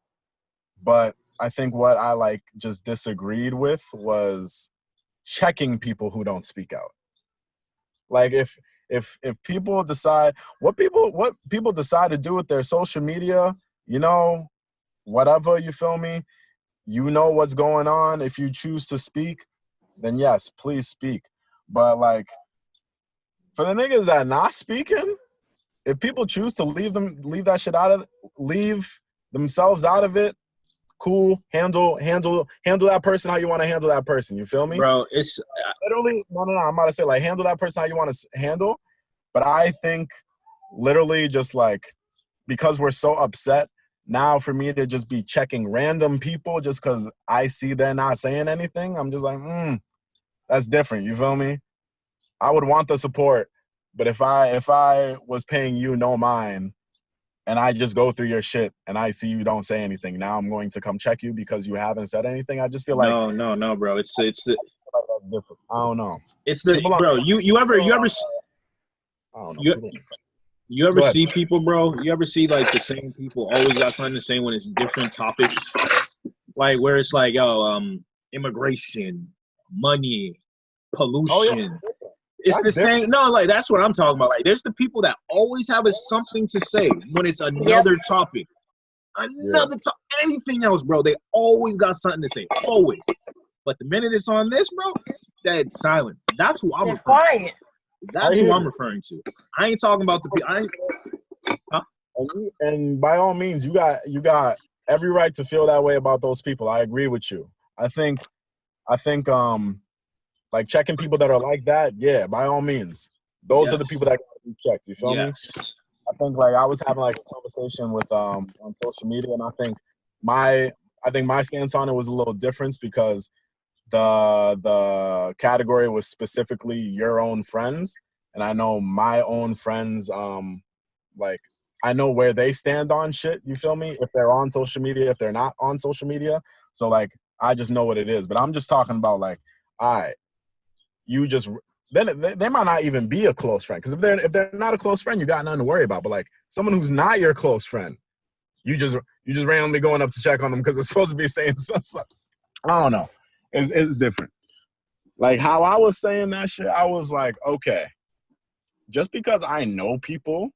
But I think what I just disagreed with was checking people who don't speak out. Like, if people decide what people decide to do with their social media, whatever, you feel me? You know what's going on. If you choose to speak, then yes, please speak. But like for the niggas that not speaking, if people choose to leave that shit out of leave themselves out of it, cool. Handle that person how you want to handle that person. You feel me? Bro, it's Literally, no. I'm about to say like handle that person how you want to handle. But I think literally just like because we're so upset now, for me to just be checking random people just because I see they're not saying anything, I'm just like, that's different. You feel me? I would want the support, but if I was paying you no mind and I just go through your shit and I see you don't say anything, now I'm going to come check you because you haven't said anything. I just feel like no, bro. It's the that's different. I don't know. it's the People bro. You ever I don't know. you ever Go ahead. see people, bro? You ever see like the same people always got something to say when it's different topics, like where it's like, immigration, money, pollution. Oh, yeah. It's That's the different. same. No, like that's what I'm talking about. Like there's the people that always have something to say when it's another topic. Anything else, bro. They always got something to say. Always. But the minute it's on this, bro, dead silent. That's who I'm referring to. That's who I'm referring to. I ain't talking about the people. And by all means, you got every right to feel that way about those people. I agree with you. I think like checking people that are like that, yeah, by all means. Those are the people that gotta be checked. You feel me? I think like I was having like a conversation with on social media, and I think my stance on it was a little different because the category was specifically your own friends, and I know my own friends like I know where they stand on shit. You feel me? If they're on social media, if they're not on social media, so like I just know what it is. But I'm just talking about like, all right, you just then they might not even be a close friend because if they're not a close friend, you got nothing to worry about. But like someone who's not your close friend, you just randomly going up to check on them because it's supposed to be saying something. I don't know. It's different. Like how I was saying that shit, I was like, okay, just because I know people,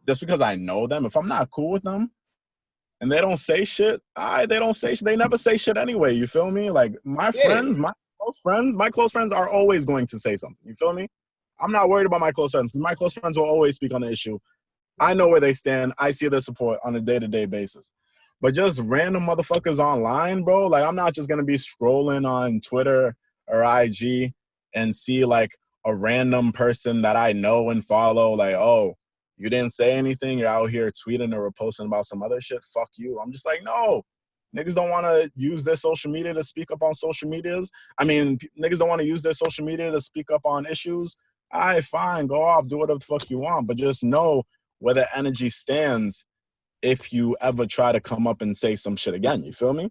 just because I know them, if I'm not cool with them and they don't say shit, they don't say shit. They never say shit anyway. You feel me? Like my friends, my close friends are always going to say something. You feel me? I'm not worried about my close friends because my close friends will always speak on the issue. I know where they stand. I see their support on a day-to-day basis. But just random motherfuckers online, bro, like I'm not just going to be scrolling on Twitter or IG and see like a random person that I know and follow like, oh, you didn't say anything. You're out here tweeting or posting about some other shit. Fuck you. I'm just like, no. Niggas don't want to use their social media to speak up on social medias. I mean, niggas don't want to use their social media to speak up on issues. All right, fine. Go off. Do whatever the fuck you want. But just know where the energy stands if you ever try to come up and say some shit again. You feel me?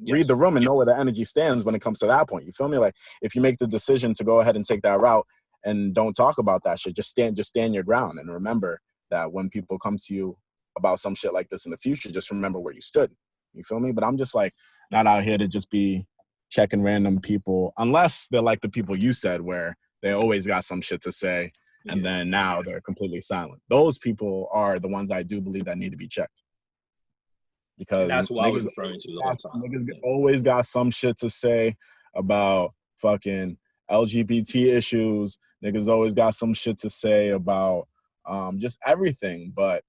Yes. Read the room and know where the energy stands when it comes to that point. You feel me? Like if you make the decision to go ahead and take that route and don't talk about that shit, just stand your ground and remember that when people come to you about some shit like this in the future, just remember where you stood. You feel me? But I'm just like not out here to just be checking random people unless they're like the people you said where they always got some shit to say and then now they're completely silent. Those people are the ones I do believe that need to be checked. Because and that's what I was referring to the whole time. Niggas always got some shit to say about fucking LGBT issues. Niggas always got some shit to say about just everything. But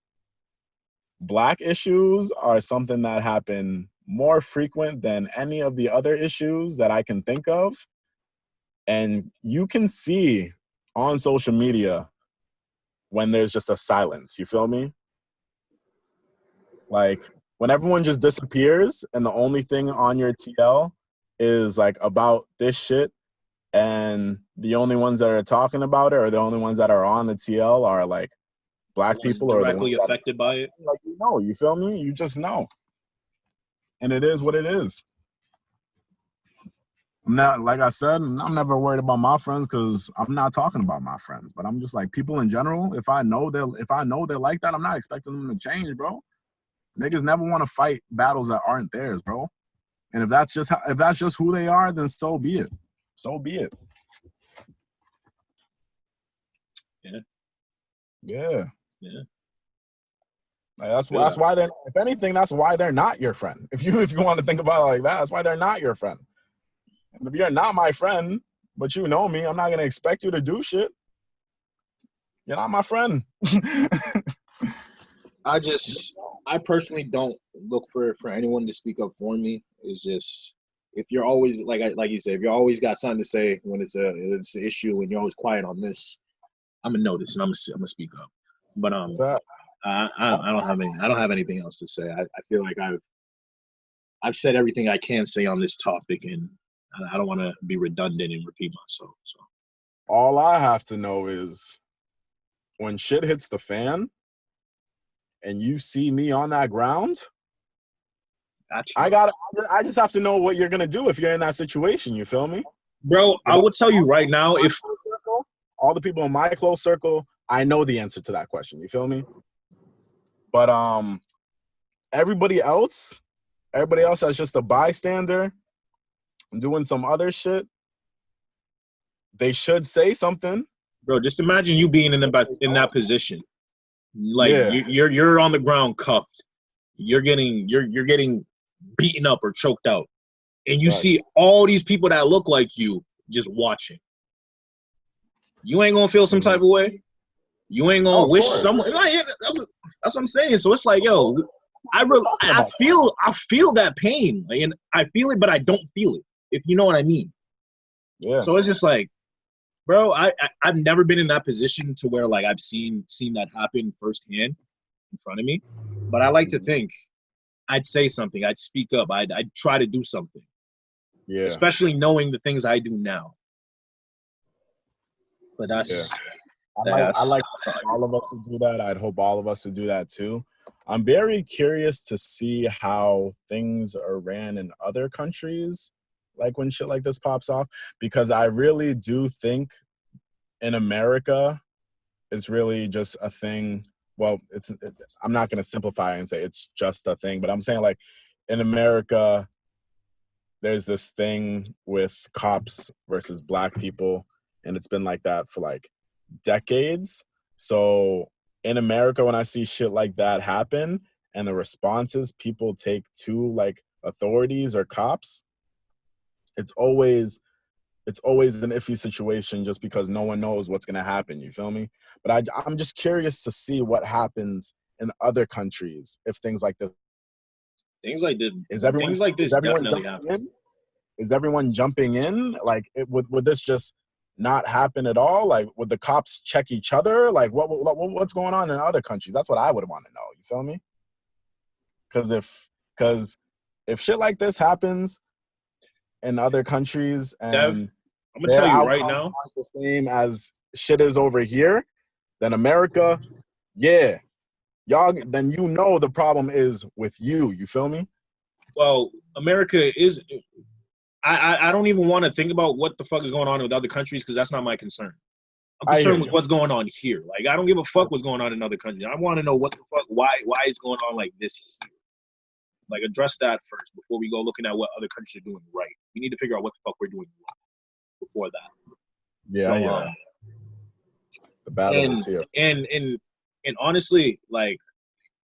Black issues are something that happen more frequent than any of the other issues that I can think of. And you can see on social media when there's just a silence. You feel me? Like when everyone just disappears and the only thing on your TL is like about this shit and the only ones that are talking about it or the only ones that are on the TL are like Black people or directly affected by it. Like, you feel me? You just know. And it is what it is. I'm not, like I said, I'm never worried about my friends because I'm not talking about my friends. But I'm just like people in general. If I know they're like that, I'm not expecting them to change, bro. Niggas never want to fight battles that aren't theirs, bro. And if that's just who they are, then so be it. So be it. Yeah. Like, that's why they're, if anything, that's why they're not your friend. If you want to think about it like that, that's why they're not your friend. And if you're not my friend, but you know me, I'm not gonna expect you to do shit. You're not my friend. I personally don't look for anyone to speak up for me. It's just, if you're always like you said, if you always got something to say when it's an issue and you're always quiet on this, I'm gonna notice and I'm gonna speak up. But I don't have anything else to say. I feel like I've said everything I can say on this topic, and I don't want to be redundant and repeat myself. So all I have to know is when shit hits the fan and you see me on that ground, gotcha. I just have to know what you're gonna do if you're in that situation. You feel me, bro? I would tell you right now, if all the people in my close circle, I know the answer to that question. You feel me? But everybody else that's just a bystander doing some other shit, they should say something. Bro, just imagine you being in that position. Like, yeah. you're on the ground cuffed. You're getting beaten up or choked out, and you see all these people that look like you just watching. You ain't gonna feel some type of way. You ain't gonna wish someone. Like, that's what I'm saying. So it's like, yo, I feel that pain, and I feel it, but I don't feel it. If you know what I mean. Yeah. So it's just like, bro, I've never been in that position to where like I've seen that happen firsthand in front of me, but I like to think I'd say something, I'd speak up, I'd try to do something. Yeah. Especially knowing the things I do now. But that's. Yeah. I like all of us to do that. I'd hope all of us would do that too. I'm very curious to see how things are ran in other countries, like when shit like this pops off, because I really do think in America, it's really just a thing. Well, I'm not going to simplify and say it's just a thing, but I'm saying like in America, there's this thing with cops versus black people, and it's been like that for like decades. So in America, when I see shit like that happen and the responses people take to like authorities or cops, it's always an iffy situation just because no one knows what's going to happen. You feel me? But I'm just curious to see what happens in other countries if things like this. Things like this definitely happen. Is everyone jumping in? Like, would this just not happen at all? Like, would the cops check each other? Like, what's going on in other countries? That's what I would want to know. You feel me? Because if shit like this happens in other countries and I'm gonna tell you right now, the same as shit is over here, then America, yeah, y'all, then you know the problem is with you. You feel me? Well, America is. I don't even want to think about what the fuck is going on with other countries because that's not my concern. I'm concerned with what's going on here. Like, I don't give a fuck what's going on in other countries. I want to know what the fuck, why it's going on like this here. Like, address that first before we go looking at what other countries are doing right. We need to figure out what the fuck we're doing wrong before that. Yeah, the battle is here. And honestly, like,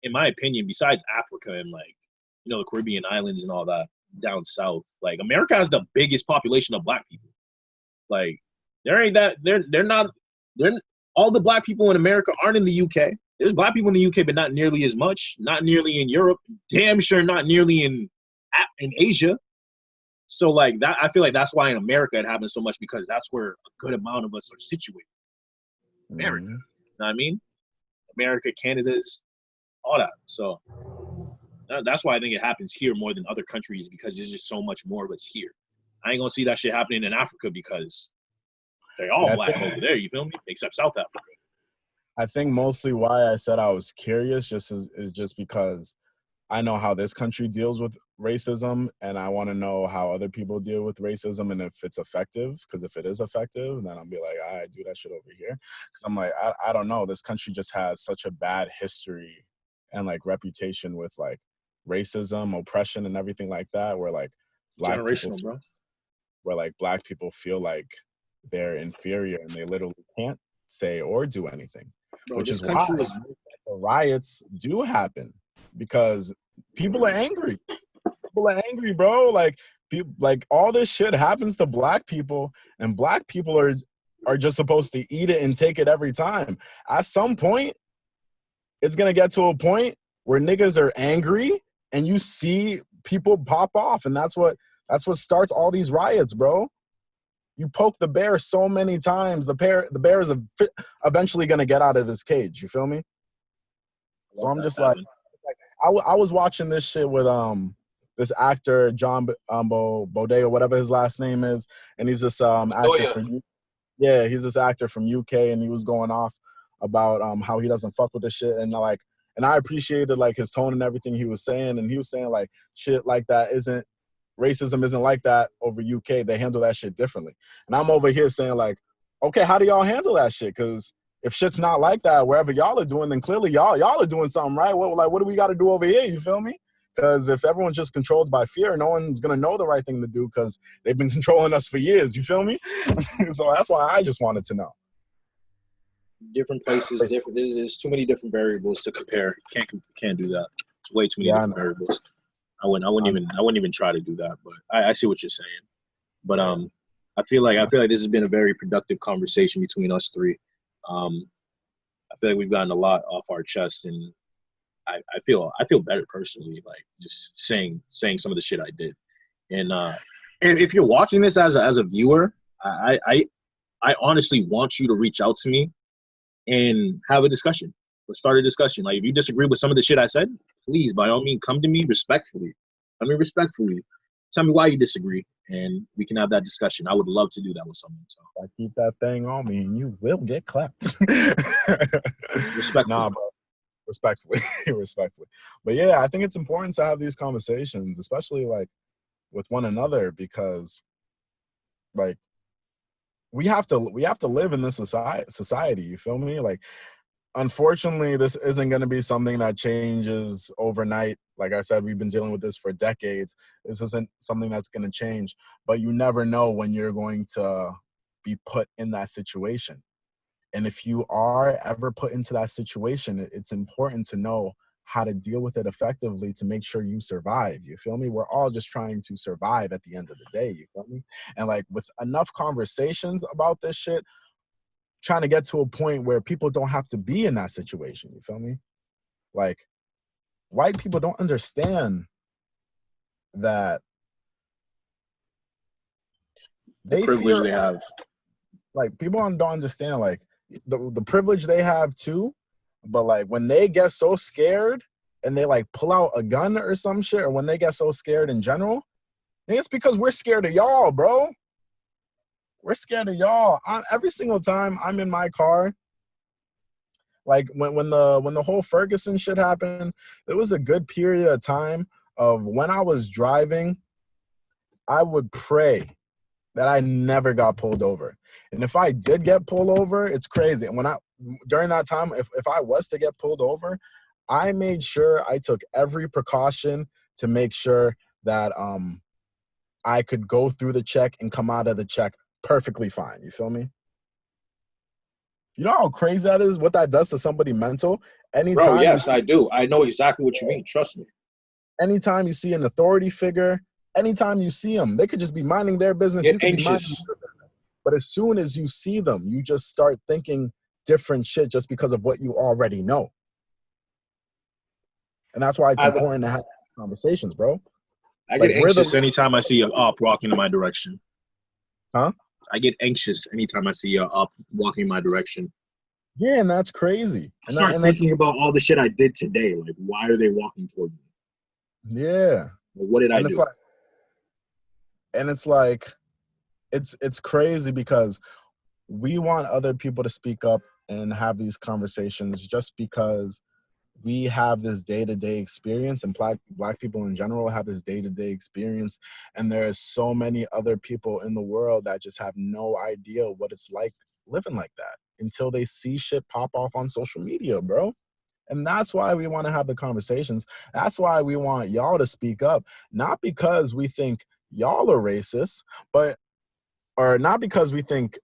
in my opinion, besides Africa and like, you know, the Caribbean islands and all that down south, like, America has the biggest population of black people. Like, all the black people in America aren't in the UK. There's black people in the UK, but not nearly as much. Not nearly in Europe. Damn sure not nearly in Asia. So like that, I feel like that's why in America it happens so much because that's where a good amount of us are situated. America, you know what I mean? America, Canada's, all that. So that's why I think it happens here more than other countries because there's just so much more of us here. I ain't gonna see that shit happening in Africa because they're all black over there. You feel me? Except South Africa. I think mostly why I said I was curious is just because I know how this country deals with racism, and I want to know how other people deal with racism and if it's effective. Because if it is effective, then I'll be like, all right, do that shit over here. Because I'm like, I don't know. This country just has such a bad history and like reputation with like racism, oppression, and everything like that. Where like black people feel like they're inferior and they literally can't say or do anything. Bro, which this is country why is riots do happen because people are angry. People are angry, bro. Like people, like all this shit happens to black people, and black people are just supposed to eat it and take it every time. At some point, it's gonna get to a point where niggas are angry, and you see people pop off, and that's what starts all these riots, bro. You poke the bear so many times, the bear is eventually gonna get out of this cage. You feel me? So I'm just like I was watching this shit with this actor John Baudet or whatever his last name is, and he's this actor from he's this actor from UK, and he was going off about how he doesn't fuck with this shit, and I appreciated like his tone and everything he was saying, and he was saying like shit like that isn't racism isn't like that over UK. They handle that shit differently, and I'm over here saying like, okay, how do y'all handle that shit? Because if shit's not like that wherever y'all are doing, then clearly y'all are doing something right. What do we got to do over here? You feel me? Because if everyone's just controlled by fear, no one's gonna know the right thing to do because they've been controlling us for years. You feel me? So that's why I just wanted to know. Different places, different. There's too many different variables to compare. Can't do that. It's way too many different variables. I wouldn't even try to do that. But I see what you're saying. But I feel like this has been a very productive conversation between us three. I feel like we've gotten a lot off our chest, and I feel better personally, like just saying some of the shit I did. And if you're watching this as a viewer, I honestly want you to reach out to me and have a discussion. Let's start a discussion. Like if you disagree with some of the shit I said, please by all means come to me respectfully. Tell me why you disagree, and we can have that discussion. I would love to do that with someone. So I keep that thing on me, and you will get clapped. Respectfully. Nah, bro. Respectfully. But yeah, I think it's important to have these conversations, especially like with one another, because like we have to live in this society. You feel me? Like, unfortunately, this isn't going to be something that changes overnight. Like I said, we've been dealing with this for decades. This isn't something that's going to change, but you never know when you're going to be put in that situation. And if you are ever put into that situation, it's important to know how to deal with it effectively to make sure you survive. You feel me? We're all just trying to survive at the end of the day. You feel me? And like with enough conversations about this shit, trying to get to a point where people don't have to be in that situation. You feel me? Like white people don't understand that the privilege they have. Like people don't understand like the privilege they have too, but like when they get so scared and they like pull out a gun or some shit, or when they get so scared in general, it's because we're scared of y'all, bro. We're scared of y'all. Every single time I'm in my car, like when the whole Ferguson shit happened, there was a good period of time of when I was driving, I would pray that I never got pulled over. And if I did get pulled over, it's crazy. And during that time, if I was to get pulled over, I made sure I took every precaution to make sure that I could go through the check and come out of the check perfectly fine. You feel me? You know how crazy that is? What that does to somebody mental? Anytime. Bro, yes, I do. I know exactly what you mean. Trust me. Anytime you see an authority figure, anytime you see them, they could just be minding their business. Get anxious. But as soon as you see them, you just start thinking different shit just because of what you already know. And that's why it's important to have conversations, bro. I get anxious anytime I see an op walking in my direction. Huh? I get anxious anytime I see an op walking in my direction. Yeah, and that's crazy. I start thinking about all the shit I did today. Like, why are they walking towards me? Yeah. Like, what did I do? It's crazy because we want other people to speak up and have these conversations just because we have this day-to-day experience, and black people in general have this day-to-day experience, and there's so many other people in the world that just have no idea what it's like living like that until they see shit pop off on social media, bro. And that's why we want to have the conversations. That's why we want y'all to speak up, not because we think y'all are racist, or not because we think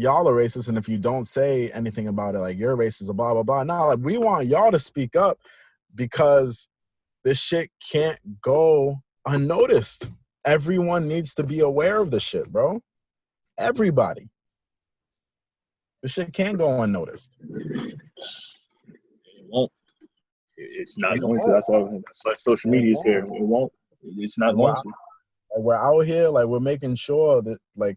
y'all are racist, and if you don't say anything about it, like you're racist or blah blah blah. No, like we want y'all to speak up because this shit can't go unnoticed. Everyone needs to be aware of the shit, bro. Everybody. This shit can't go unnoticed. It won't. It's not going to. That's why social media is here. It won't. It's not going to. We're out here, like we're making sure that like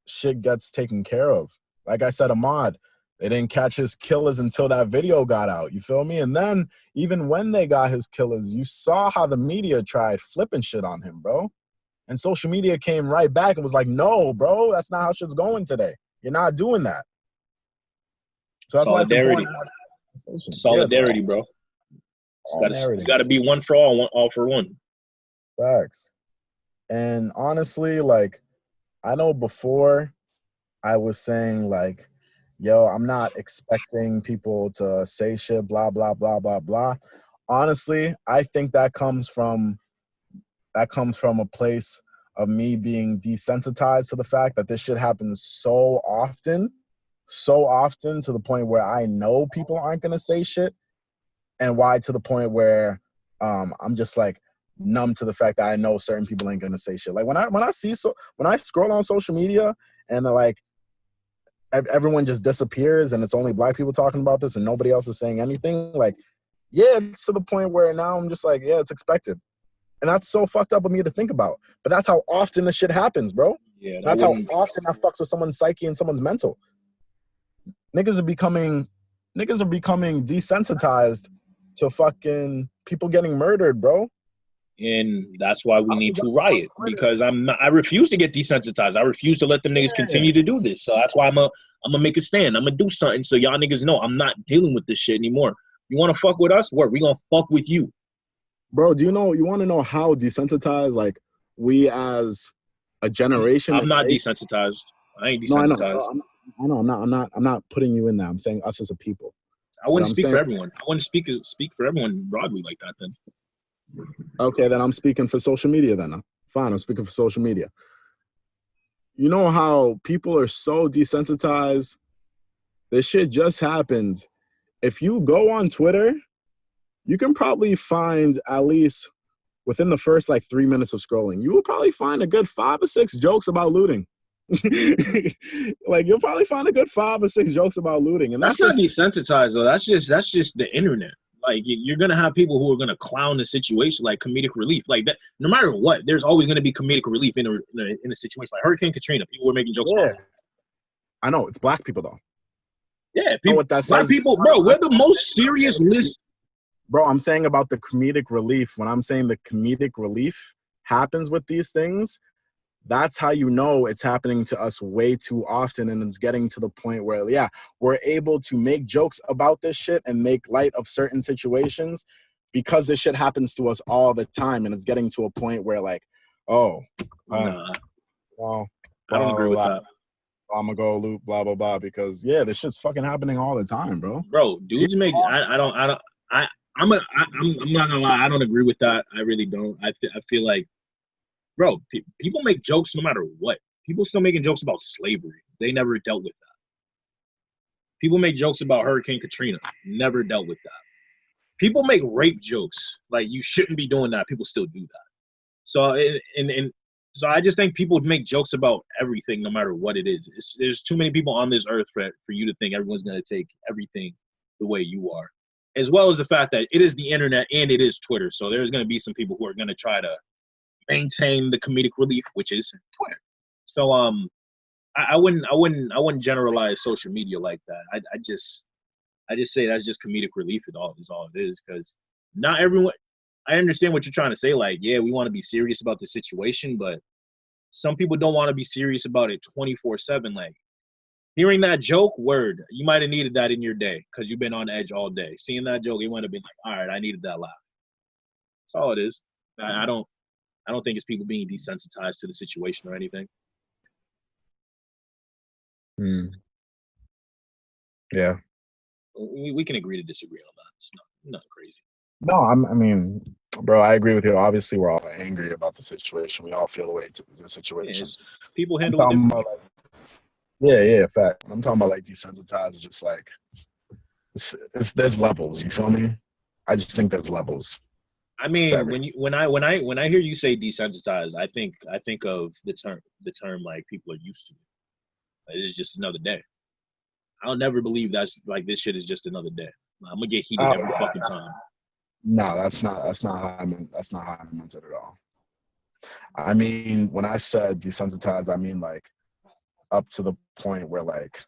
shit gets taken care of. Like I said, Ahmad, they didn't catch his killers until that video got out. You feel me? And then even when they got his killers, you saw how the media tried flipping shit on him, bro. And social media came right back and was like, no, bro, that's not how shit's going today. You're not doing that. So that's solidarity. Why it's important. Solidarity, bro. It's got to be one for all, all for one. Facts. And honestly, like, I know before I was saying, like, yo, I'm not expecting people to say shit, blah, blah, blah, blah, blah. Honestly, I think that comes from a place of me being desensitized to the fact that this shit happens so often to the point where I know people aren't going to say shit. And why to the point where I'm just like numb to the fact that I know certain people ain't gonna say shit. Like when I scroll on social media and like everyone just disappears and it's only black people talking about this and nobody else is saying anything, like, yeah, it's to the point where now I'm just like, yeah, it's expected. And that's so fucked up of me to think about. But that's how often this shit happens, bro. Yeah, that's how often that fucks with someone's psyche and someone's mental. Niggas are becoming desensitized to fucking people getting murdered, bro. And that's why we need to riot, because I refuse to get desensitized. I refuse to let them niggas continue to do this. So that's why I'm gonna make a stand. I'm gonna do something so y'all niggas know I'm not dealing with this shit anymore. You wanna fuck with us? We gonna fuck with you. Bro, you wanna know how desensitized like we as a generation? I'm not desensitized. I ain't desensitized. No, I'm not putting you in that. I'm saying us as a people. I wouldn't speak for everyone. I wouldn't speak for everyone broadly like that then. Okay, then I'm speaking for social media then. Fine, I'm speaking for social media. You know how people are so desensitized? This shit just happened. If you go on Twitter, you can probably find at least within the first like 3 minutes of scrolling, you will probably find a good 5 or 6 jokes about looting. Like you'll probably find a good 5 or 6 jokes about looting, and that's not desensitized though. That's just the internet. Like you're gonna have people who are gonna clown the situation, like comedic relief, like that. No matter what, there's always gonna be comedic relief in a situation like Hurricane Katrina. People were making jokes. Yeah, about it. I know it's black people though. Yeah, people, black people, bro. We're the most serious list. Bro, I'm saying about the comedic relief. When I'm saying the comedic relief happens with these things, that's how you know it's happening to us way too often, and it's getting to the point where, yeah, we're able to make jokes about this shit and make light of certain situations because this shit happens to us all the time, and it's getting to a point where, like, well, I don't agree with that. I'm gonna go loop, blah blah blah, because yeah, this shit's fucking happening all the time, bro. Bro, dudes make. I'm not gonna lie. I don't agree with that. I really don't. I feel like. Bro, people make jokes no matter what. People still making jokes about slavery. They never dealt with that. People make jokes about Hurricane Katrina. Never dealt with that. People make rape jokes. Like, you shouldn't be doing that. People still do that. So, so I just think people make jokes about everything no matter what it is. There's too many people on this earth for you to think everyone's going to take everything the way you are. As well as the fact that it is the internet and it is Twitter. So there's going to be some people who are going to try to maintain the comedic relief, which is Twitter. So I wouldn't generalize social media like that. I just say that's just comedic relief. Is all it is, because not everyone. I understand what you're trying to say. Like, yeah, we want to be serious about the situation, but some people don't want to be serious about it 24/7. Like, hearing that joke, word, you might have needed that in your day because you've been on edge all day. Seeing that joke, you might have been like, all right, I needed that laugh. That's all it is. I don't think it's people being desensitized to the situation or anything. Yeah. We can agree to disagree on that. It's not crazy. No, I mean, bro, I agree with you. Obviously, we're all angry about the situation. We all feel the way to the situation. Yeah, people handle it differently. Yeah, fact. I'm talking about like desensitized, just like there's levels. You feel me? I just think there's levels. I mean, when I hear you say desensitized, I think of the term like people are used to it. It's just another day. I'll never believe that's like this shit is just another day. I'm gonna get heated every fucking time. No, that's not how I meant. That's not how I meant it at all. I mean, when I said desensitized, I mean like up to the point where like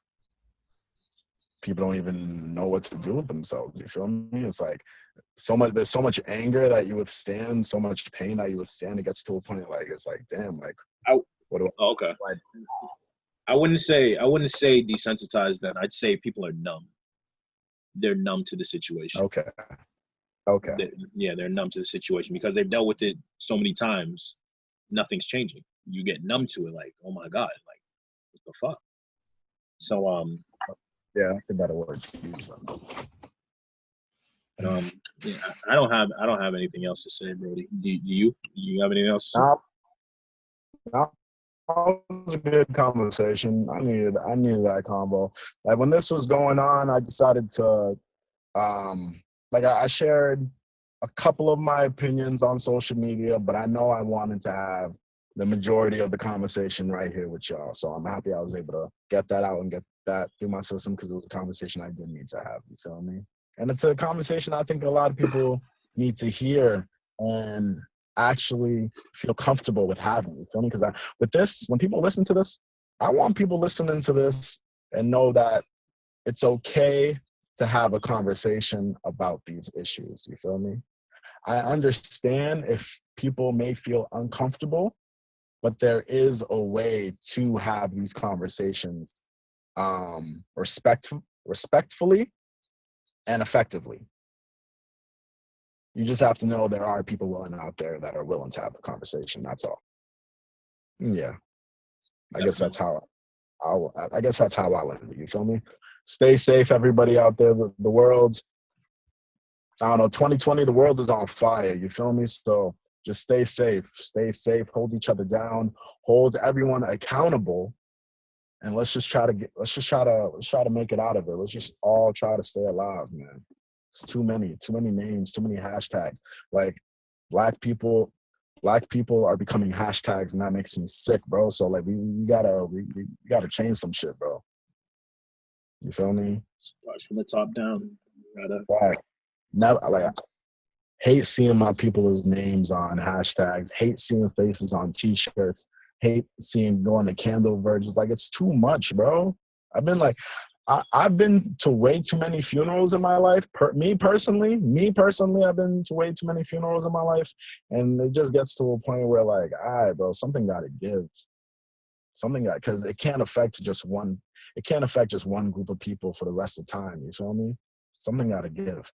people don't even know what to do with themselves. You feel me? It's like there's so much anger that you withstand, so much pain that you withstand. It gets to a point like it's like, damn, like what do I okay. I wouldn't say desensitized then. I'd say people are numb. They're numb to the situation. Okay. They're numb to the situation because they've dealt with it so many times. Nothing's changing. You get numb to it, like, oh my God, like, what the fuck? So yeah, that's a better word to use. Yeah, I don't have anything else to say, Brody. Do you have anything else to say? No. It was a good conversation. I needed that combo. Like when this was going on, I decided to I shared a couple of my opinions on social media, but I know I wanted to have the majority of the conversation right here with y'all. So I'm happy I was able to get that out and get that through my system because it was a conversation I did need to have. You feel me? And it's a conversation I think a lot of people need to hear and actually feel comfortable with having. You feel me? Because with this, when people listen to this, I want people listening to this and know that it's okay to have a conversation about these issues. You feel me? I understand if people may feel uncomfortable, but there is a way to have these conversations respectfully and effectively. You just have to know there are people willing out there that are willing to have the conversation. That's all. Yeah. I guess that's how I'll end it. You feel me? Stay safe, everybody out there. The world, I don't know, 2020, the world is on fire. You feel me? So just stay safe. Stay safe. Hold each other down. Hold everyone accountable. And let's try to make it out of it. Let's just all try to stay alive, man. It's too many names, too many hashtags. Like black people are becoming hashtags, and that makes me sick, bro. So like we gotta change some shit, bro. You feel me? Starts from the top down. Right. Never, like, I hate seeing my people's names on hashtags. Hate seeing faces on T-shirts. Hate seeing going to candle virgins. Like, it's too much, bro. I've been to way too many funerals in my life. Me personally, I've been to way too many funerals in my life, and it just gets to a point where, like, all right, bro, something got to give. Because it can't affect just one. It can't affect just one group of people for the rest of the time. You feel me? Something got to give.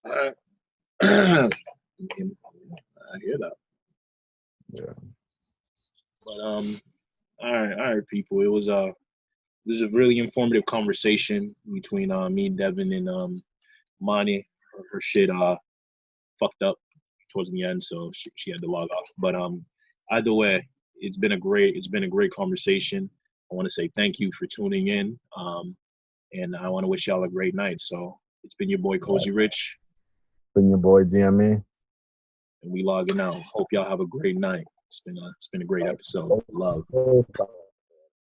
I hear that. Yeah. But all right, people. It was a really informative conversation between me, Devin, and Monty. Her shit fucked up towards the end, so she had to log off. But either way, it's been a great conversation. I want to say thank you for tuning in, and I want to wish y'all a great night. So it's been your boy Cozy Rich. Been your boy DME. And we logging out. Hope y'all have a great night. It's been a great episode. Love.